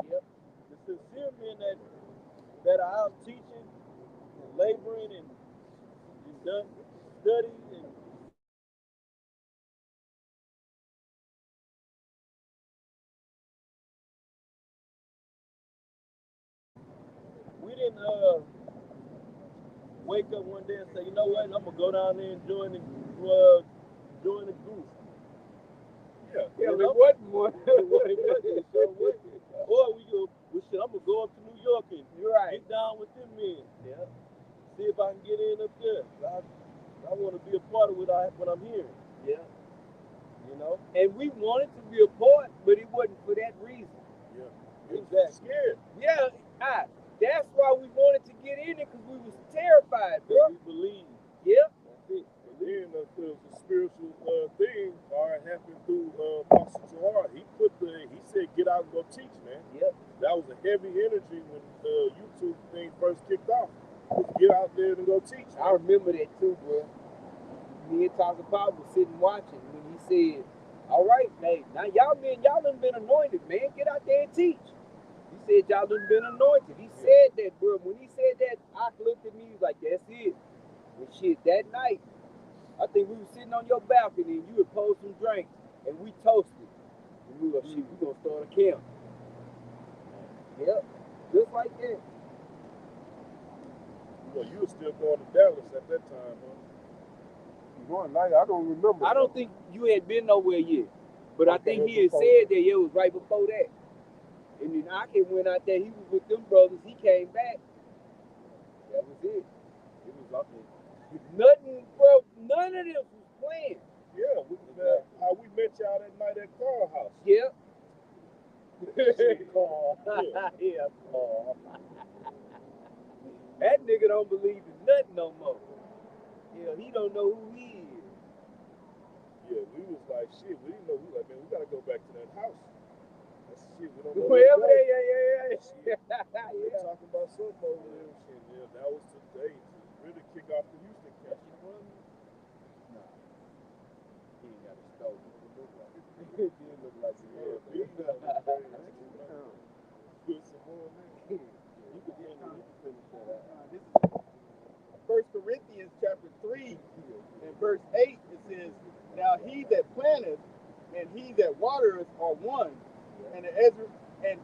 The sincere men that are out teaching and laboring and done study and we didn't wake up one day and say, you know what, I'm gonna go down there and join the group. Yeah, it wasn't one. Or we go, I'm gonna go up to New York and get down with them men. Yeah. See if I can get in up there. I want to be a part of what I'm hearing. Yeah. And we wanted to be a part, but it wasn't for that reason. Yeah. Exactly. Scared. Yeah. That's why we wanted to get in it, because we was terrified, bro. We believe. Yep. That's it. Then the spiritual thing happened through Pastor Jahar. He said, get out and go teach, man. Yep. That was a heavy energy when the YouTube thing first kicked off. Was get out there and go teach. I remember that too, bro. Me and Talking Pop was sitting watching when he said, "All right, hey, now y'all done been anointed, man. Get out there and teach." He said y'all done been anointed. He said that, bro. When he said that, I looked at me, he was like, "That's it." And shit, that night, I think we were sitting on your balcony and you had posed some drinks and we toasted. And we were like, shit, we gonna start a camp. Yep, just like that. You were still going to Dallas at that time, huh? Going night, I don't remember. I don't think you had been nowhere yet. But I think he had said that it was right before that. And then Aki went out there, he was with them brothers, he came back. That was it. It was like nothing, bro, none of this was planned. Yeah, how we met y'all that night at Carl House. Yep. Carl. Yeah, Carl. That nigga don't believe in nothing no more. Yeah, he don't know who he is. Yeah, we was like, shit, we didn't know. We like, man, we gotta go back to that house. That's shit, we don't know. Wherever they, yeah. We're talking about something over there. Shit, yeah, that was today to really kick off the Houston camp. Nah, he ain't got a stove. He didn't look like he had. Put some more in there. You could finish that out. This is 1 Corinthians chapter 3 and verse 8. It says, "Now he that planteth and he that watereth are one, and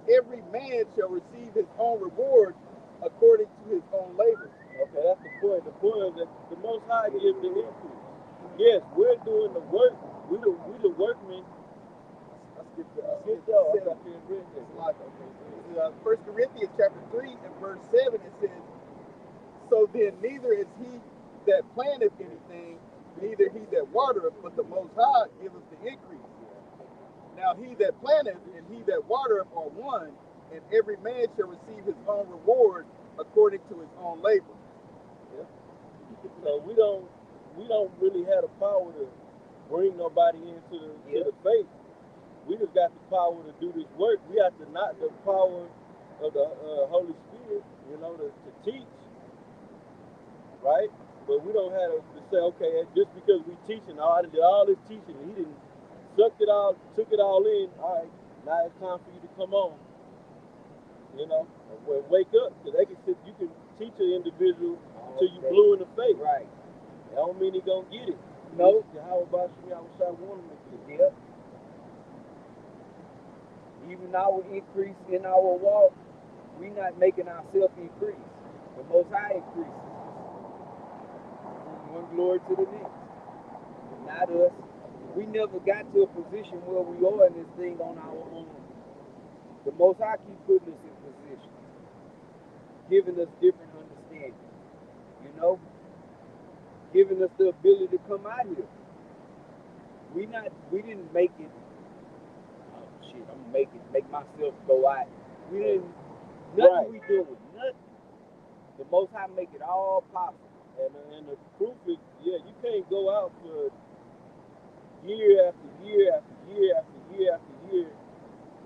every man shall receive his own reward according to his own labor." Okay, that's the point. The point is that the Most High gives the increase. Yes, we're doing the work. We the workmen. I skipped the 1 Corinthians chapter 3 and verse 7, it says, "So then neither is he that planteth anything, neither he that watereth, but the Most High giveth the increase. Now he that planteth and he that watereth are one, and every man shall receive his own reward according to his own labor." Yeah. So we don't really have the power to bring nobody into the faith. We just got the power to do this work. We have to not the power of the Holy Spirit, to teach, right? But we don't have to say, okay, just because we teaching, I did all this teaching, he didn't suck it all, took it all in. All right, now it's time for you to come on. Wake up, because you can teach an individual till you blue in the face. Right. That don't mean he gonna get it. No. How about you? I wish I wanted to get it. Yep. Even our increase in our walk, we not making ourselves increase. The Most High increases. From one glory to the next. Not us. We never got to a position where we are in this thing on our own. The Most High keep putting us in position, giving us different understanding. Giving us the ability to come out here. We didn't make it. Oh shit! I'm gonna make myself go out. We didn't. Nothing Right. we doing. Nothing. The Most High make it all possible. And the proof is, you can't go out for year after year after year after year after year.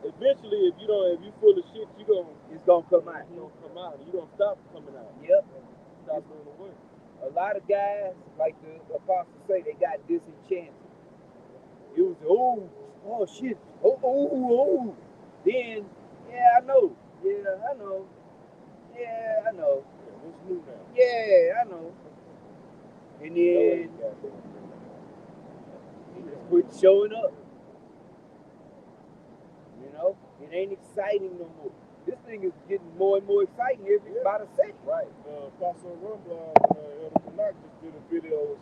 Eventually, if you full of shit, It's gonna come out. You don't come out. You don't stop coming out. Yep. Stop doing the work. A lot of guys, like the apostles say, they got disenchanted. It was oh shit, oh. Then, yeah, I know. Yeah, I know. Yeah, I know. Yeah, what's new now? Yeah, I know. And then he just quit showing up. It ain't exciting no more. This thing is getting more and more exciting by the second. Right. Apostle Rumblon, Elder Canuck just did a video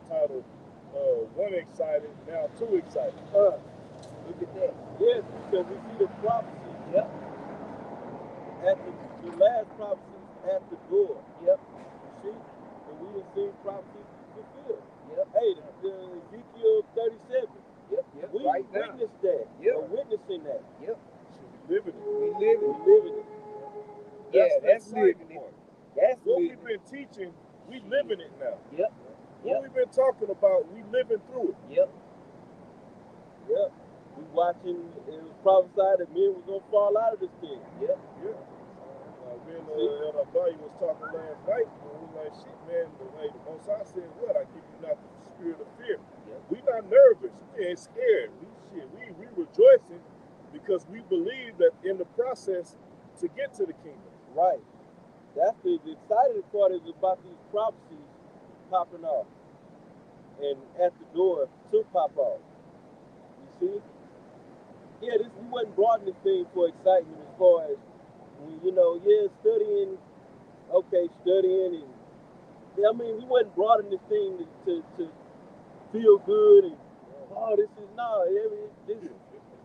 titled "One Excited, Now Two Excited." Look at that. Yes, because we see the prophecy. Yep. At the last prophecy at the door. Yep. You see? And we done seen prophecy fulfilled. Yep. Hey, the Ezekiel 37. Yep. We Right now. witnessed that. Yep. Or witnessing that. Yep. We living it. We living. We living it. Yeah, that's the living exciting it. part. That's What living we've been teaching, we living it now. Yep. What we've been talking about, we living through it. Yep. Yep. We watching. It was prophesied that men was gonna fall out of this thing. Yep. Yeah. Me and Elder Buddy was talking last night, and we like, shit, man, the way the Most High said, what? I give you not the spirit of fear. Yep. We not nervous. We ain't scared. We rejoicing because we believe that in the process to get to the kingdom. Right. That's the exciting part is about these prophecies popping off and at the door to pop off. You see? Yeah, we wasn't brought in this thing for excitement as far as, studying, studying, and I mean, we wasn't brought in this thing to feel good and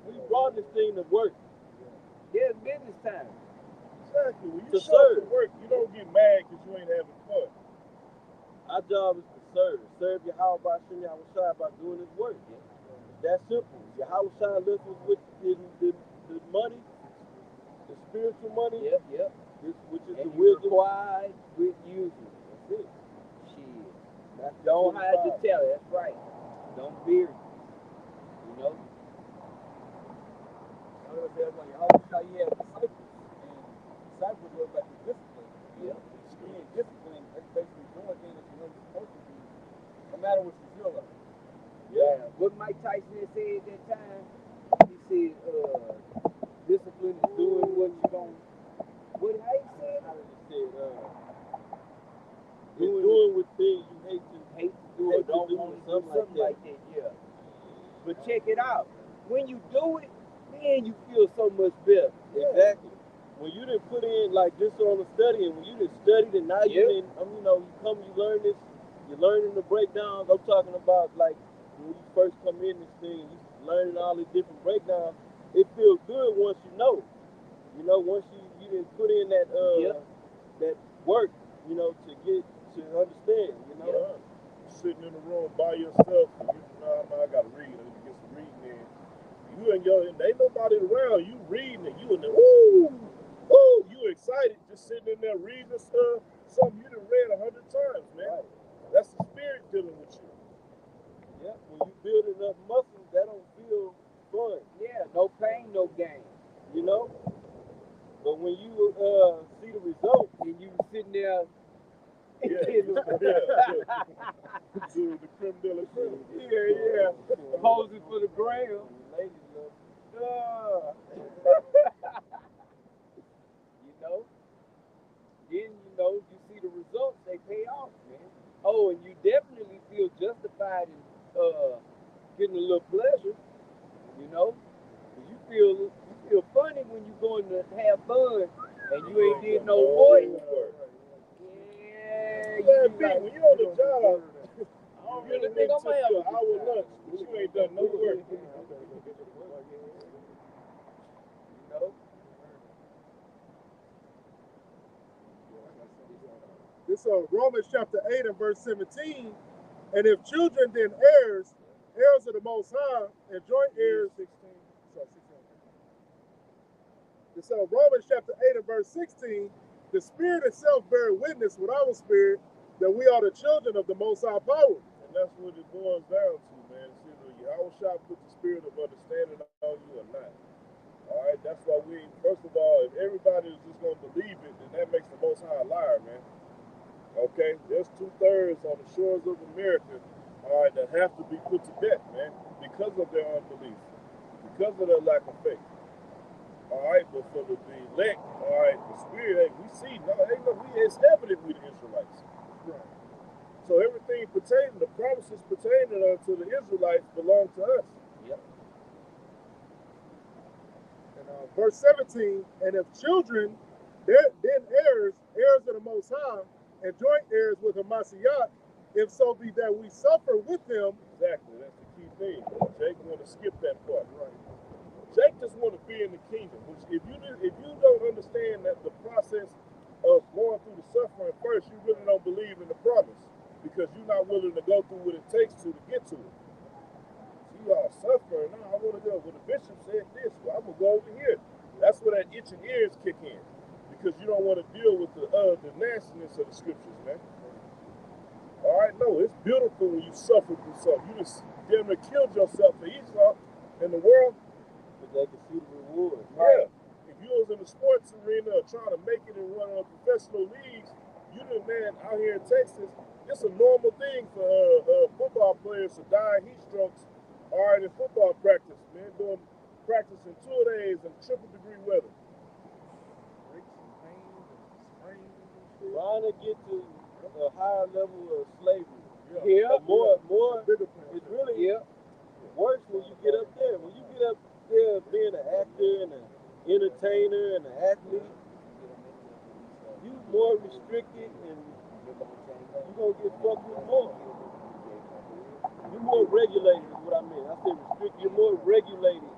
we brought this thing to work. Yeah, it's business time. Exactly. When you To show up serve. to work, you don't get mad because you ain't having fun. Our job is to serve. Serve Yahweh Shem Yahweh Shai by doing his work. That's simple. Yahweh Shai left us with the money, the spiritual money. Yep. Which is And the wisdom. required with using. That's it. Shit. That's Don't hide the the tell. That's right. Don't fear it. You know? I was there when Yahweh had disciples, and disciples was like the discipline. Yep. Being disciplined, that's basically doing things that you know you're supposed to do, no matter what you feel like. Yeah. What Mike Tyson had said at that time, he said, discipline is doing what you don't. How he said it? How did he say it? Doing with things you hate to do or don't want to do, something like that. Yeah. But check it out. When you do it, man, you feel so much better. Exactly. When you didn't put in like this on the study, and when you didn't study, and now you didn't, you learn this, you're learning the breakdowns. I'm talking about like when you first come in this thing, you learning all the different breakdowns. It feels good once you know. Once you didn't put in that that work, to get to understand. Sitting in the room by yourself, and I gotta read. I need to get some reading in. Ain't nobody around. You reading it. You in there, woo, you excited, just sitting in there reading something you done read 100 times, man. Right. That's the spirit dealing with you. Yeah, when you building up muscles, that don't feel fun. Yeah, no pain, no gain. But when you see the result, and you sitting there. Yeah. Do the creme de la creme. Yeah. Posing for the gram. Ladies love. Then you see the results, they pay off, man. Oh, and you definitely feel justified in getting a little pleasure, You feel funny when you going to have fun and you ain't did no work. Yeah, when you on the job, I don't really think I'm gonna have an hour lunch, but you ain't done no work. This Romans chapter 8 and verse 17. And if children, then heirs, heirs of the Most High, and joint heirs. 16. This Romans chapter 8 and verse 16. The Spirit itself bear witness with our spirit that we are the children of the Most High power. And that's what it boils down to, man. See, Yahweh shall put the spirit of understanding on you or not. All right, that's why first of all, if everybody is just going to believe it, then that makes the Most High a liar, man. Okay, there's 2/3 on the shores of America, all right, that have to be put to death, man, because of their unbelief, because of their lack of faith. All right, but for the elect, all right, the spirit, we see, it's evident we the Israelites. Right. So everything pertaining, the promises pertaining unto the Israelites belong to us. Yep. And verse 17, and if children, then heirs of the Most High, and joint heirs with Hamashiach, if so be that we suffer with him. Exactly, that's the key thing. Jake want to skip that part. Right. Jake just want to be in the kingdom. Which if you don't understand that the process of going through the suffering first, you really don't believe in the promise because you're not willing to go through what it takes to get to it. So you all suffering. No, I want to go. Well, the bishop said this. Well, I'm gonna go over here. That's where that itching ears kick in because you don't want to deal with the nastiness of the scriptures, man. All right, no, it's beautiful when you suffer through something. You just damn near killed yourself for Esau. in the world. But they can see the reward. Yeah. If you was in the sports arena trying to make it and run on professional leagues, you the man out here in Texas. It's a normal thing for football players to die of heat strokes or in football practice, man, doing practice in 2 days in triple degree weather. Trying to get to a higher level of slavery. Yeah. More, Bigger it's really Yeah. worse when you get up there. When you get up there being an actor and an entertainer and an athlete, you more restricted and you're going to get fucked with more. You're more regulated is what I mean. I said restricted. You're more regulated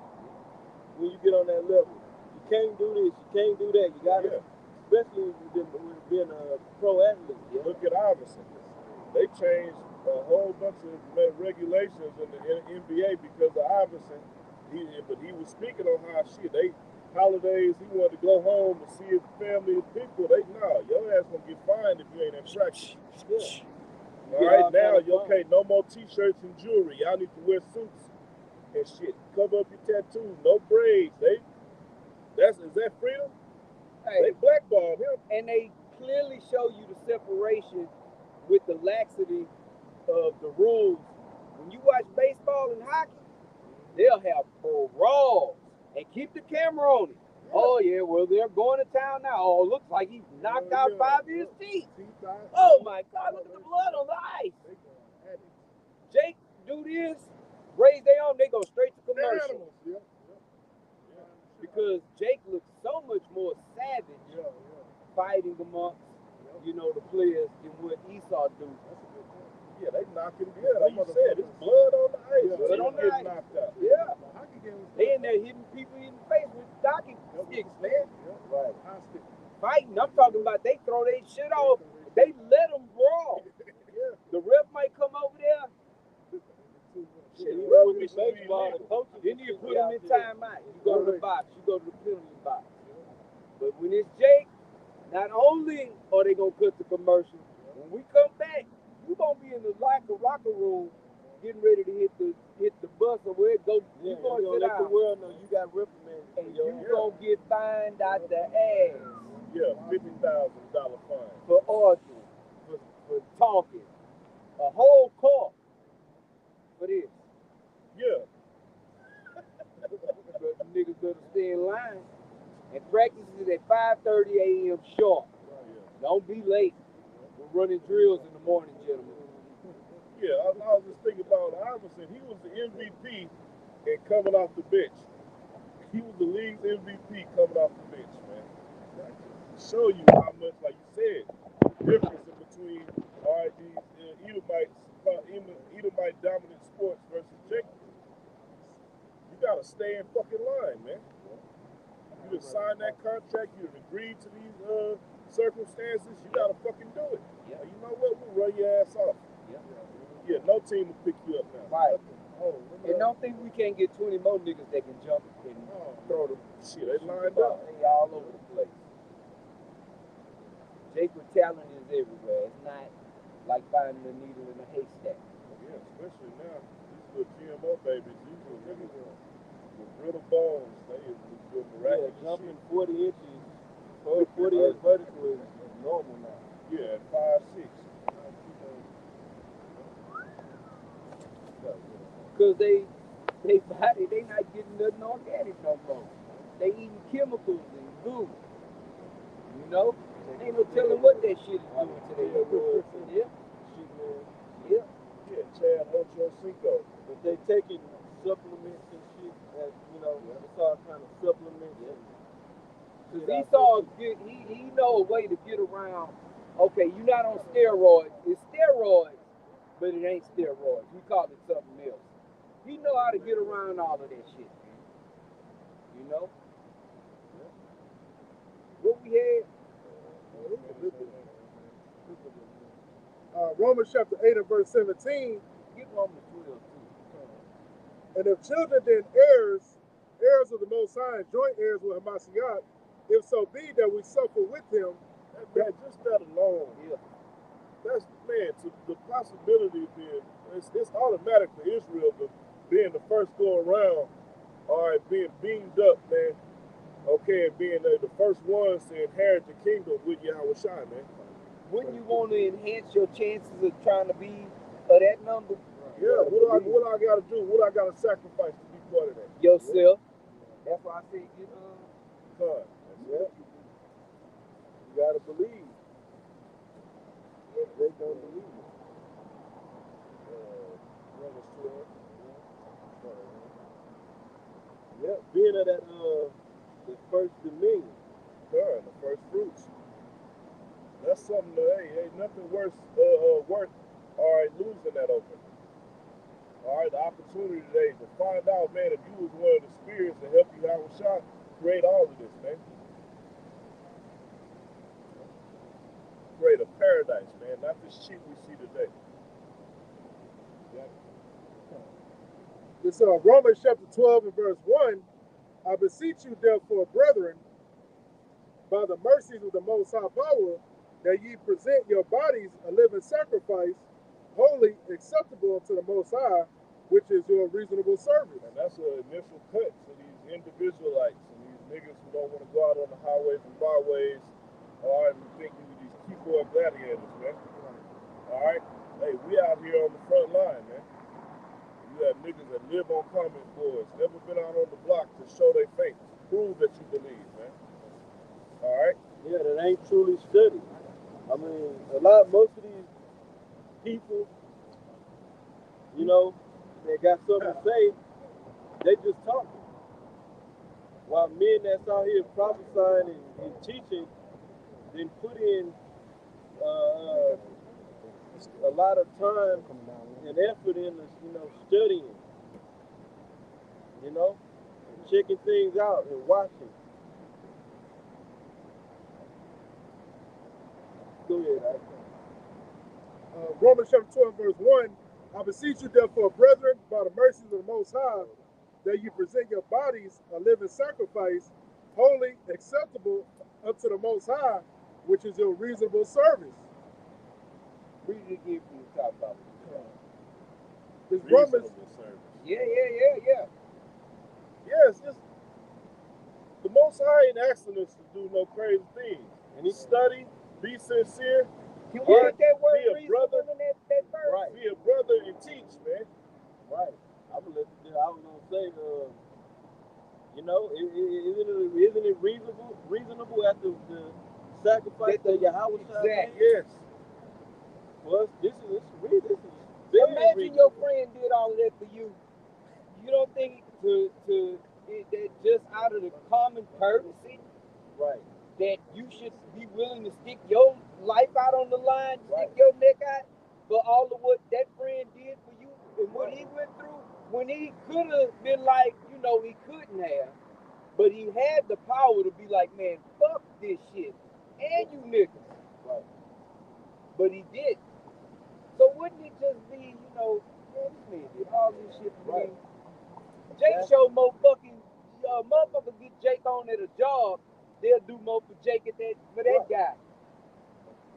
when you get on that level. You can't do this. You can't do that. You got to, especially with being a pro athlete. Look at Iverson. They changed a whole bunch of regulations in the NBA because of Iverson. But he was speaking on how holidays, he wanted to go home and see his family and people. Your ass gonna get fined if you ain't in practice. Yeah. All right, now, okay, no more t-shirts and jewelry. Y'all need to wear suits and shit. Cover up your tattoos, no braids. Is that freedom? Hey, They blackballed him. and they clearly show you the separation with the laxity of the rules. When you watch baseball and hockey, they'll have brawls and keep the camera on it. Oh yeah, well they're going to town now. Oh, looks like he knocked out 5 of his teeth. Oh my God, look at the blood on the ice. Jake do this, raise their arm, they go straight to commercial. Because Jake looks so much more savage fighting amongst, the players than what Esau do. Yeah, they knocking. Yeah, like you said, it's blood on the ice. Yeah, blood on the ice. Knocked out. Yeah. They in there hitting people in the face with docking sticks, man. Right. Fighting. I'm talking about they throw their shit off. They let them brawl. The ref might come over there. Shit, The with ref the baseball, the coaches, then you put them in timeout. You go to the box. You go to the penalty box. But when it's Jake, not only are they gonna cut the commercial, when we come back, you gonna be in the locker room getting ready to hit the bus or where it go. Yeah, You gonna let sit the down world know you got reprimanded. and you gonna get fined out the ass Yeah, $50,000 fine. for arguing, for talking, a whole court for this. Yeah. But niggas better stay in line and practice it at 5:30 a.m. sharp. Don't be late. We're running drills in the morning, gentlemen. Yeah, I was just thinking about Iverson. He was the MVP and coming off the bench. He was the league's MVP coming off the bench, man. To show you how much, like you said, the difference in between these Edomite dominant sports versus Jacob. You gotta stay in fucking line, man. You just signed that contract. You agreed to these circumstances. You gotta fucking do it. Yeah. You know what? We'll run your ass off. Yeah, no team will pick you up now. Right. And don't think we can't get 20 more niggas that can jump and throw the shit. They lined up. They all over the place. Jake with talent is everywhere. It's not like finding a needle in a haystack. Yeah, especially now. These little GMO babies, these little niggas with brittle bones, they is doing miraculous jumping shit. 40 inches, 40 inches vertical is normal now. Yeah, at 5'6". Because they body, they not getting nothing organic no more. They eating chemicals and goo. Ain't no telling what that shit is doing to their world. Yeah. Yeah. Yeah, Chad Ochocinco. But they taking supplements and shit, it's all kind of supplements. Because he know a way to get around. Okay, you're not on steroids. It's steroids, but it ain't steroids. We call it something else. He know how to get around all of that shit, man. What we had? Romans chapter 8 and verse 17. Get Romans 12 too. And if children, then heirs of the Most High, and joint heirs with Hamashiach, if so be that we suffer with him. Just that alone. Yeah. That's, man, to the possibility of being, it's automatic for Israel to being the first go around all right, being beamed up, man. Okay, and being the first ones to inherit the kingdom with Yahweh Shai, man. Wouldn't you want to enhance your chances of trying to be of that number? Yeah, what I gotta do? What I gotta sacrifice to be part of that? Yourself. That's why I said you Con. That's it. You gotta believe. They don't believe it. Romans 12. Yeah, being of that the first dominion. Con, the first fruits. That's something that ain't nothing worse worth all right losing that over. All right, the opportunity today to find out, man, if you was one of the spirits to help you out with shot, create all of this, man. Create a paradise, man, not the shit we see today. It's Romans chapter 12 and verse 1. I beseech you, therefore, brethren, by the mercies of the Most High Power, that ye present your bodies a living sacrifice, holy, acceptable unto the Most High, which is your reasonable service. And that's an initial cut to these individualites and these niggas who don't want to go out on the highways and byways, all right, and think you these keyboard gladiators, man. All right? Hey, we out here on the front line, man. You have niggas that live on comment boards, never been out on the block to show their faith, prove that you believe, man. All right? Yeah, that ain't truly studied. I mean, most of these people, you know, they got something to say, they just talking. While men that's out here prophesying and teaching, then put in a lot of time and effort in, studying, and checking things out and watching. Go ahead. Romans chapter 12, verse 1. I beseech you, therefore, brethren, by the mercies of the Most High, that you present your bodies a living sacrifice, holy, acceptable unto the Most High, which is your reasonable service. Read it again from the top about This Romans, Yeah. Yes, it's the Most High ain't asking us to do no crazy things. And he study, be sincere. Can we get that word be a brother, in that verse? right? Be a brother and teach, man. Right. I was gonna say, isn't it reasonable after the sacrifice that Yahweh Exactly. Yes. Well, this is very Imagine reasonable. your friend did all of that for you. You don't think that just out of the common courtesy, Right. that you should be willing to stick your life out on the line, Right. stick your neck out for all of what that friend did for you and what he went through, when he could have been like, he couldn't have, but he had the power to be like, man, fuck this shit and you niggas. Right. But he did. So wouldn't it just be, man, this man did all this shit for me. Jake show more fucking motherfuckers get Jake on at a job, they'll do more for Jake for that guy.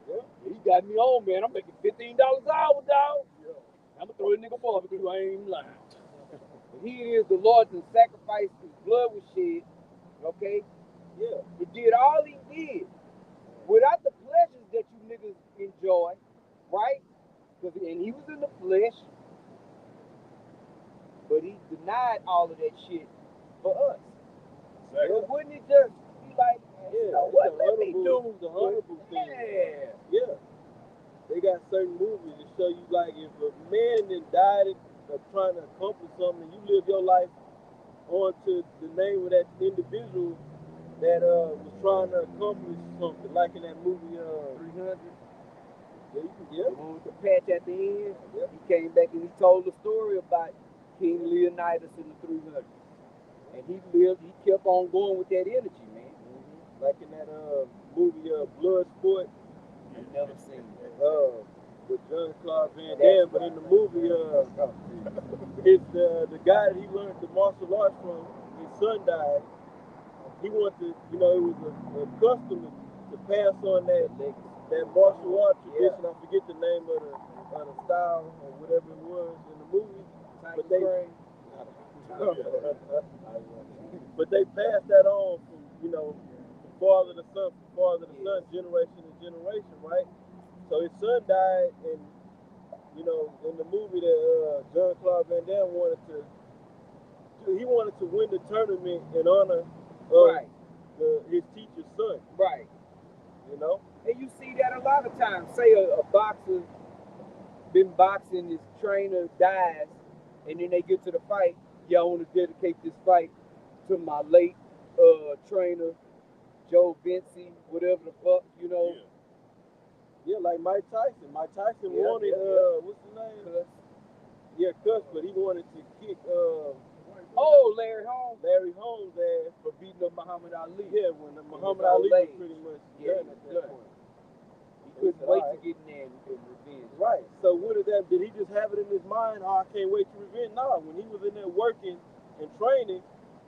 Yeah. He got me on, man. I'm making $15 an hour, dog. Yeah. I'm gonna throw a nigga barbecue. I ain't even lying. And here is the Lord to sacrifice his blood was shed. Okay? Yeah. He did all he did without the pleasures that you niggas enjoy, right? And he was in the flesh, but he denied all of that shit for us. Exactly. So wouldn't it just be like, what? Let me do the honorable thing. Yeah. They got certain movies that show you, like, if a man that died of trying to accomplish something, you live your life onto the name of that individual that was trying to accomplish something, like in that movie 300. Yeah. The one with the patch at the end. Yeah. He came back and he told the story about King Leonidas in the 300. And he kept on going with that energy, man. Mm-hmm. Like in that movie Bloodsport. I've never seen that. With Jean-Claude Van Damme, but in the movie, it's the guy that he learned the martial arts from. His son died. He wanted to, it was a custom to pass on that martial art tradition. Yeah. I forget the name of the style or whatever it was in the movie. But But they passed that on from, from father to son, from father to son, generation to generation, right? So his son died, and in the movie that Jean-Claude Van Damme he wanted to win the tournament in honor of Right. his teacher's son. Right. And you see that a lot of times. Say a boxer been boxing, his trainer dies, and then they get to the fight. Yeah, I want to dedicate this fight to my late trainer, Joe Vinci, whatever the fuck, Yeah, like Mike Tyson. Mike Tyson wanted what's his name? Cuss. Yeah, Cuss, but he wanted to kick Larry Holmes. Larry Holmes ass For beating up Muhammad Ali. Yeah, when Muhammad Ali was pretty much done at that done. point. He couldn't wait to get in there and revenge. Right. So what did that? Did he just have it in his mind? Oh, I can't wait to revenge. No, when he was in there working and training,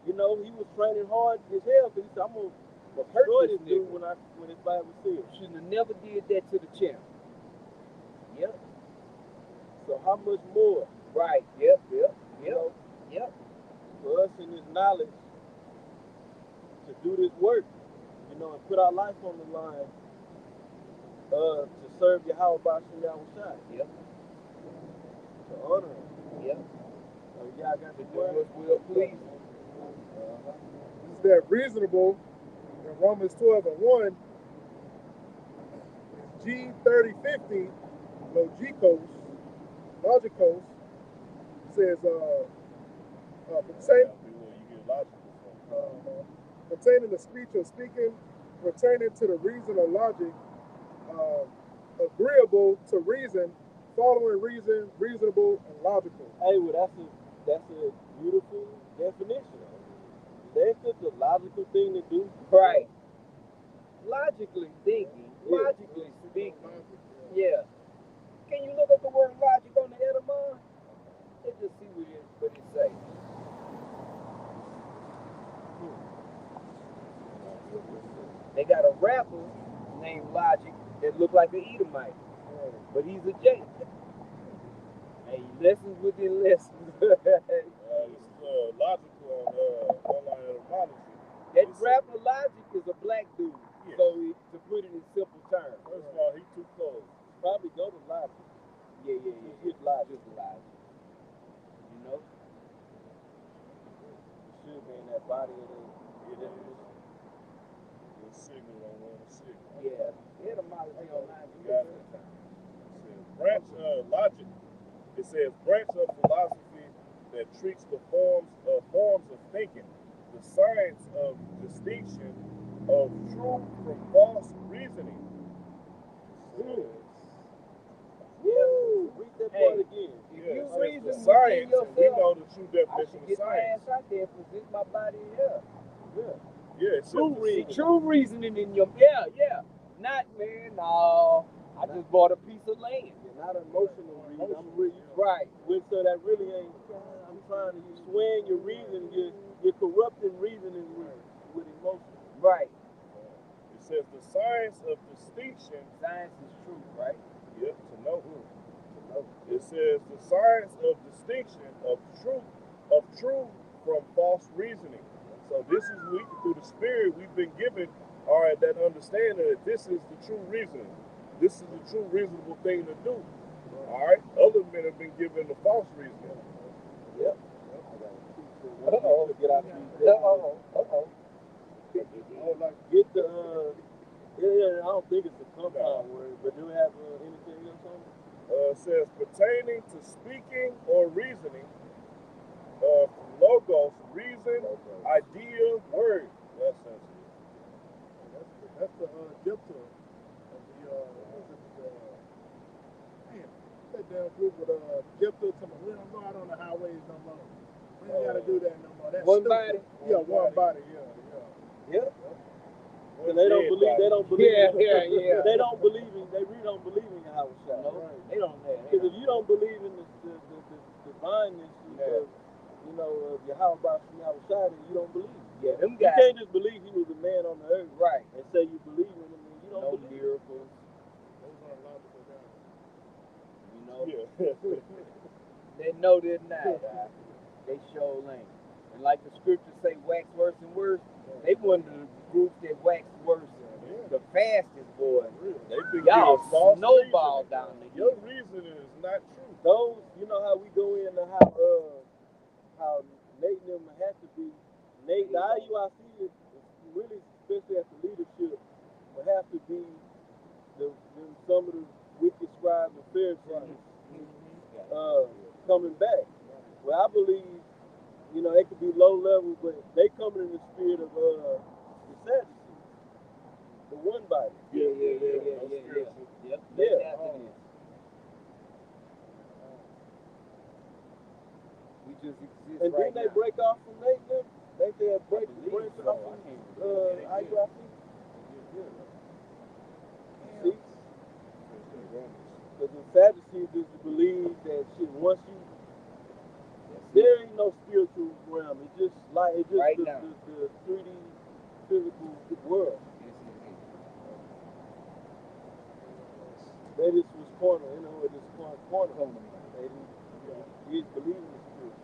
he was training hard as hell because he said, I'm gonna destroy this dude when his fight was sealed. Shouldn't have never did that to the champ. Yep. So how much more? Right. Yep. Yep. For us in this knowledge to do this work, and put our life on the line to serve Yahweh Bashim Yahushai. Yep. To honor him. Yep. So y'all got To the do word. what's will please. Is that reasonable? In Romans 12:1, G3050, logicos, says, pertaining to speech or speaking, pertaining to the reason or logic, agreeable to reason, following reason, reasonable and logical. Hey, well, that's a beautiful definition. That's the logical thing to do. Right. Logically thinking, Yeah. logically speaking. Yeah. Can you look up the word logic on the etymon? Let's just see what it say. They got a rapper named Logic that look like an Edomite, but he's a J. Hey, lessons within lessons. This is logical on online etymology. That rapper Logic is a black dude. Yeah. So to put it in simple terms. First of all, he too close. Probably go to Logic. Yeah. Just Logic. Just Logic. It should be in that body of the definition. The signal on one signal. Yeah. Etymology online. You got it. It says branch logic. It says branch of philosophy that treats the forms of thinking, the science of distinction of true from false reasoning. Yeah, read that part again. If Yeah, you it says reason the within science, and we yourself, know the true I definition should of get my science. ass out there and present my body here. Yeah, it says the True reasoning in your Not man, no. I just bought a piece of land. Not emotional reason. I'm really Right. so that really ain't. I'm trying to swing your reason. You're corrupting reasoning with emotion. Right. It says the science of distinction. Science is truth, right? Yep, to know. It says the science of distinction of true from false reasoning. So this is through the Spirit we've been given, all right, that understanding that this is the true reasoning. This is the true reasonable thing to do. All right, other men have been given the false reasoning. Yep. Get out Get the. I don't think it's a compound word, but do we have anything else on it? Says pertaining to speaking or reasoning, logos, reason, idea, word. That's sensitive. That's the Jepta of that damn group with Jepta to we don't go out on the highways no more. We ain't gotta do that no more. That's One stupid. body? Yeah, one body, yeah. So they don't believe. They don't believe. Yeah. They don't believe in. They really don't believe in Yahweh Shai. No, they don't have Because if you don't believe in the divineness of Yahweh Bashim Yahweh Shai, then you don't believe. Yeah, them You guys. can't just believe he was a man on the earth, Right. and say you believe in him, and you don't No believe. miracles. Those aren't logical guys. You know. Yeah. They know they're not. They sure ain't. And like the scriptures say, wax worse and worse. They one of the groups that wax worse the fastest, boy. They been Y'all giving false snowball reasoning. down the Your hill. reasoning is not true. Those, you know how we go into how Nate and them have to be. Nate, the IUIC is really, especially at the leadership, will have to be some of the wicked scribes and Pharisees coming back. Well, I believe, you know, it could be low level, but they coming in the spirit of the Sadducees, the one body. Yeah. Yep. Yeah. We just exist And right didn't they now. break off from Nate then? They said break so. off from IUIC? See? Because the Sadducees just believe that shit, once you, there ain't no spiritual realm. It's just like, it's just Right the, now. the 3D physical world. That is was corner, you know, it is corner. They didn't believe in the spirit.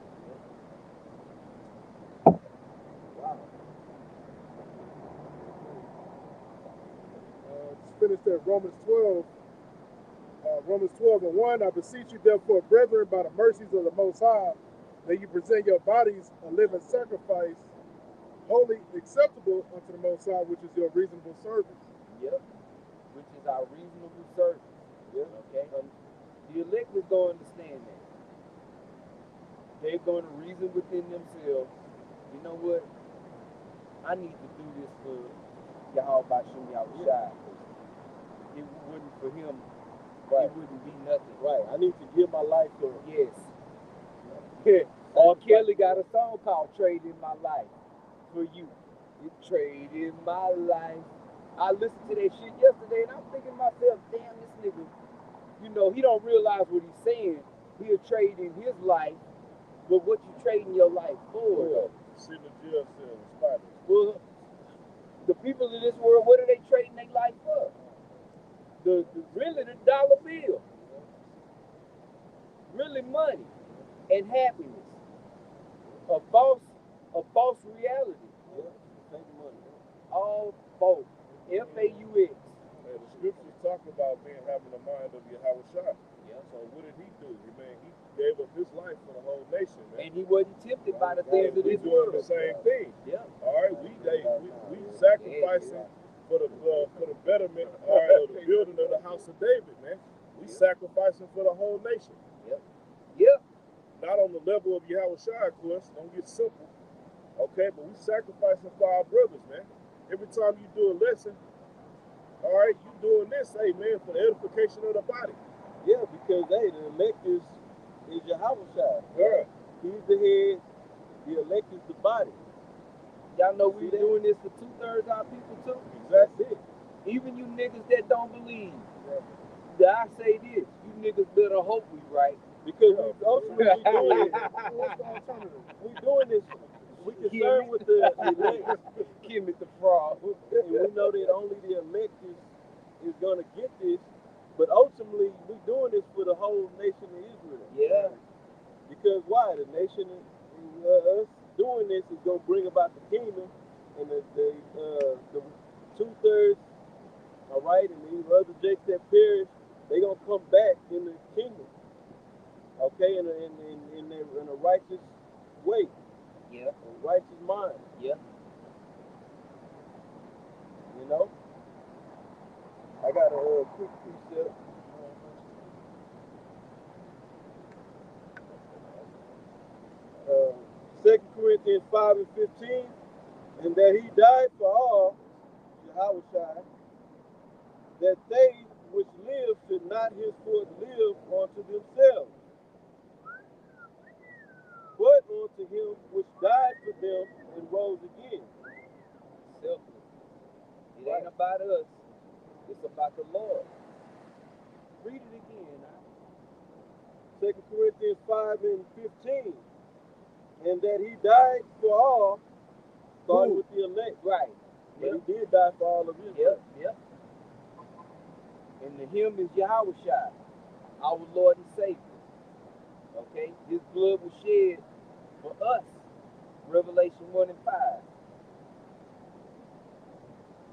Wow. Just finished at Romans 12. Romans 12 and 1. I beseech you, therefore, brethren, by the mercies of the Most High, that you present your bodies a living sacrifice, wholly acceptable unto the Most High, which is your reasonable service. Yep. Which is our reasonable service. Yeah. Okay. The elect is going to understand that. They're going to reason within themselves. You know what? I need to do this for Yahweh Shem Yahushua. If it wasn't for him, Right. it wouldn't be nothing. Right. I need to give my life to him. Yes. R. Kelly got a song called Trade in My Life for You. You trade in my life. I listened to that shit yesterday and I'm thinking to myself, damn, this nigga, you know, he don't realize what he's saying. He'll trade in his life, but what you trading your life for? Sitting in jail cell with spiders. Well, the people in this world, what are they trading their life for? Really the dollar bill. Really money and happiness. A false reality. All false. F-A-U-X. And the scriptures talk about having the mind of Yahweh Shai. Yeah. So what did he do? He gave up his life for the whole nation, man. And he wasn't tempted by the things of We this doing world. the same thing. Yeah. All right, we sacrificing for the betterment, all right, of the building of the house of David, man. We sacrificing for the whole nation. Yep. Yep. Not on the level of Yahweh Shai, of course. Don't get simple. Okay, but we sacrificing for our brothers, man. Every time you do a lesson, all right, you doing this, hey man, for the edification of the body. Yeah, because hey, the elect is Yahweh Shai. Yeah. He's the head, the elect is the body. Y'all know we doing this for 2/3 of our people too. That's it. Even you niggas that don't believe. Yeah. I say this, you niggas better hope we right. Because we ultimately doing it. What's the alternative? We doing this. We concerned with the elect. Give me the fraud. And we know that only the elect is going to get this, but ultimately we're doing this for the whole nation of Israel. Yeah. Because why? The nation, us doing this is going to bring about the kingdom, and the 2/3, all right, and these other jakes that perish, they're going to come back in the kingdom, okay, in a righteous way. Yeah. A righteous mind. Yeah. You know? I got a quick precept. 2 Corinthians 5 and 15, and that he died for all, Yahweh Shai, that they which live should not henceforth live unto themselves, but unto him which died for them and rose again. Selfless. It ain't about us. It's about the Lord. Read it again. 2 Corinthians 5 and 15, and that he died for all, starting with the elect. Right. But he did die for all of Israel. Yep. And the him is Yahweh Shai, our Lord and Savior. Okay? His blood was shed for us. Revelation 1 and 5.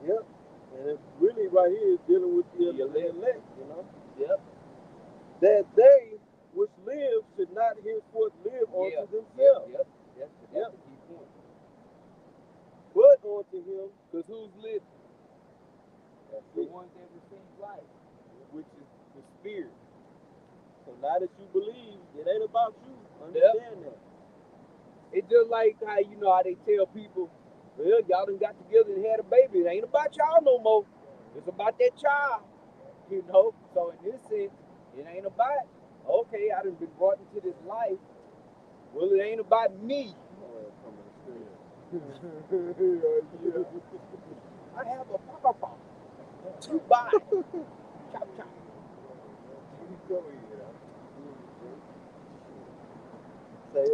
Yep. And it really right here is dealing with the The elect. elect, you know. Yep. That they which live should not henceforth live unto themselves. Yep. That's the key point. But unto him, Because who's living? that's The it, ones that receive life, which is the Spirit. so now that you believe, it ain't about you. Understand that. It's just like how you know how they tell people, well, y'all done got together and had a baby. It ain't about y'all no more. It's about that child. You know? So in this sense, it ain't about, okay, I done been brought into this life. Well, it ain't about me. I have a papa. Two bodies. Chop chop. Go ahead. Say,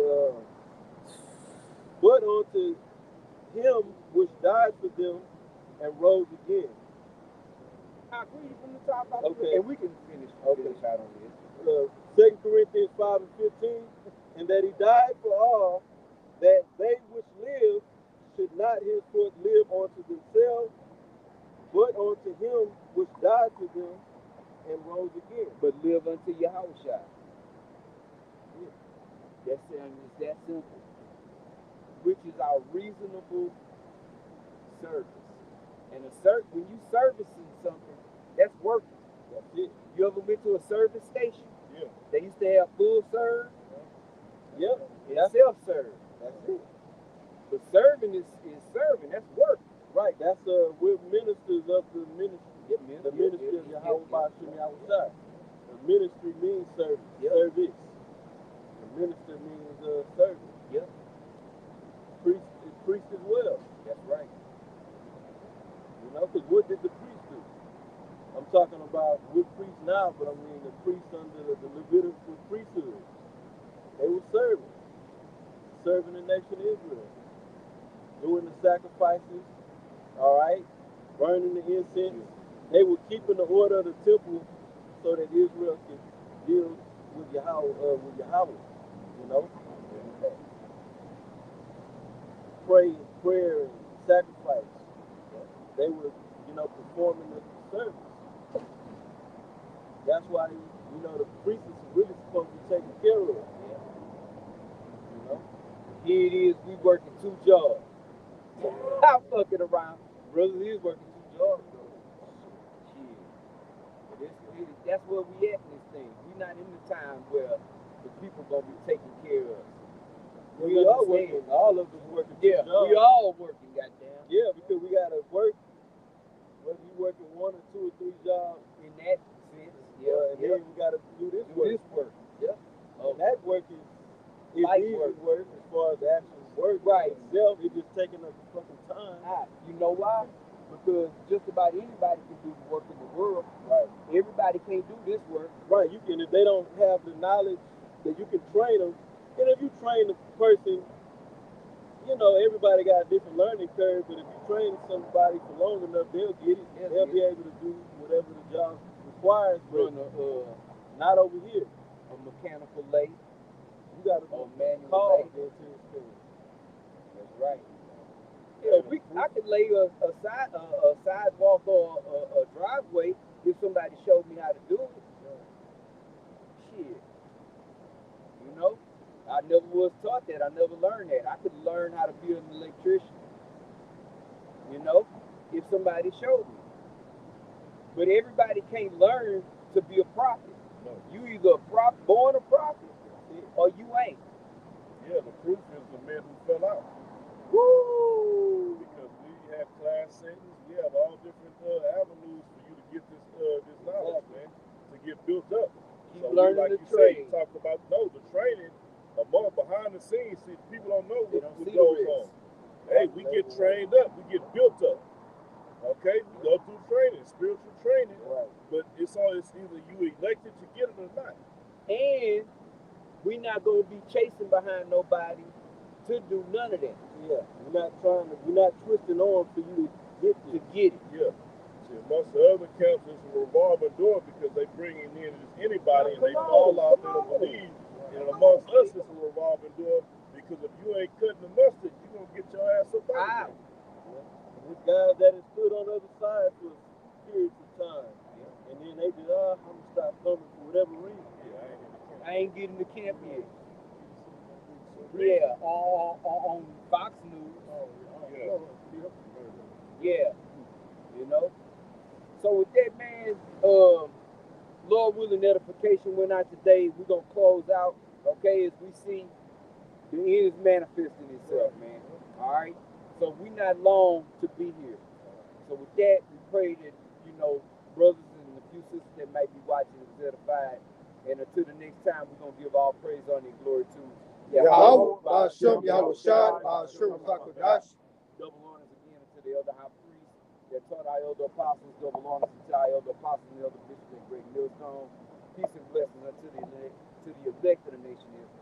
but unto him which died for them and rose again. I agree from the top. Okay. And we can finish out on this. 2 Corinthians 5 and 15, and that he died for all, that they which live should not henceforth live unto themselves, but unto him which died for them and rose again. But live unto Yahushua. It's that simple. Which is our reasonable service. And when you servicing something, that's working. That's it. You ever went to a service station? Yeah. They used to have full serve Yep. and self-serve. That's it. But serving is serving. That's work. Right. That's we're ministers of the ministry. The ministry of Yahweh Bashim Yahushua. The ministry means service. Service. The minister means service. Yep. Priest as well. That's right. You know, because what did the priest do? I'm talking about we're priests now, but I mean the priests under the Levitical priesthood. They were serving the nation of Israel, doing the sacrifices, all right, burning the incense. They were keeping the order of the temple so that Israel could deal with Yahweh, you know. Prayer and sacrifice. They were, you know, performing the service. That's why, you know, the priest is really supposed to be taken care of. You know? Here it is, we working two jobs. I'm fucking around. Brothers is working two jobs, though. Shit. That's where we at in this thing. We're not in the time where the people gonna be taking care of us. We are working. All of us working. Yeah, we all working, goddamn. Yeah, because we gotta work. Whether you working 1 or 2 or 3 jobs In that sense, and then we gotta do this work. Yeah. And that work is Light easy work. work as far as the actual work Right. itself. It's just taking up fucking time. You know why? Because just about anybody can do the work in the world. Right. Everybody can't do this work. Right. You can, if they don't have the knowledge that you can train them. And if you train the person, you know, everybody got a different learning curve, but if you train somebody for long enough, they'll get it. They'll be able to do whatever the job requires, but not over here. A mechanical lathe. You got to manual call lathe. into this thing. That's right. Yeah, I could lay a sidewalk or a driveway if somebody showed me how to do it. Shit. You know? I never was taught that. I never learned that. I could learn how to be an electrician. You know? If somebody showed me. But everybody can't learn to be a prophet. No. You either born a prophet or you ain't. Yeah, the proof is the men who fell out. Woo! Because we have class settings, we have all different avenues for you to get this knowledge, man, to get built up. Keep So learning like the you say, trade. you talk about the training among behind the scenes. See, people don't know what see goes the on. Hey, we get trained up, we get built up. Okay, we go through training, spiritual training, Right. but it's either you elected to get it or not. And we not gonna be chasing behind nobody to do none of that. Yeah, we're not twisting on for you to get it. Yeah. See, amongst the other camps, it's a revolving door because they bringing in anybody and they fall out, they don't believe. And amongst us, it's a revolving door because if they just, I'm gonna stop coming for whatever reason. I ain't getting to camp yet. Yeah, on Fox News. Yeah, you know. So with that, man, Lord willing, edification went out today. We're gonna close out, okay? As we see the end is manifesting itself, man. All right. So we not long to be here. So with that, we pray that brothers and a few sisters that might be watching is edified. And until the next time, we're gonna give all praise, honor, and glory to Yahweh, Ba'ashem, Yahweh Shai, Ba'ashem, Zakodash. double honors again to the elder high priest that taught our elder apostles, double honors to our elder apostles and elder bishop and great millstone. Peace and blessings unto the elect of the nation of Israel.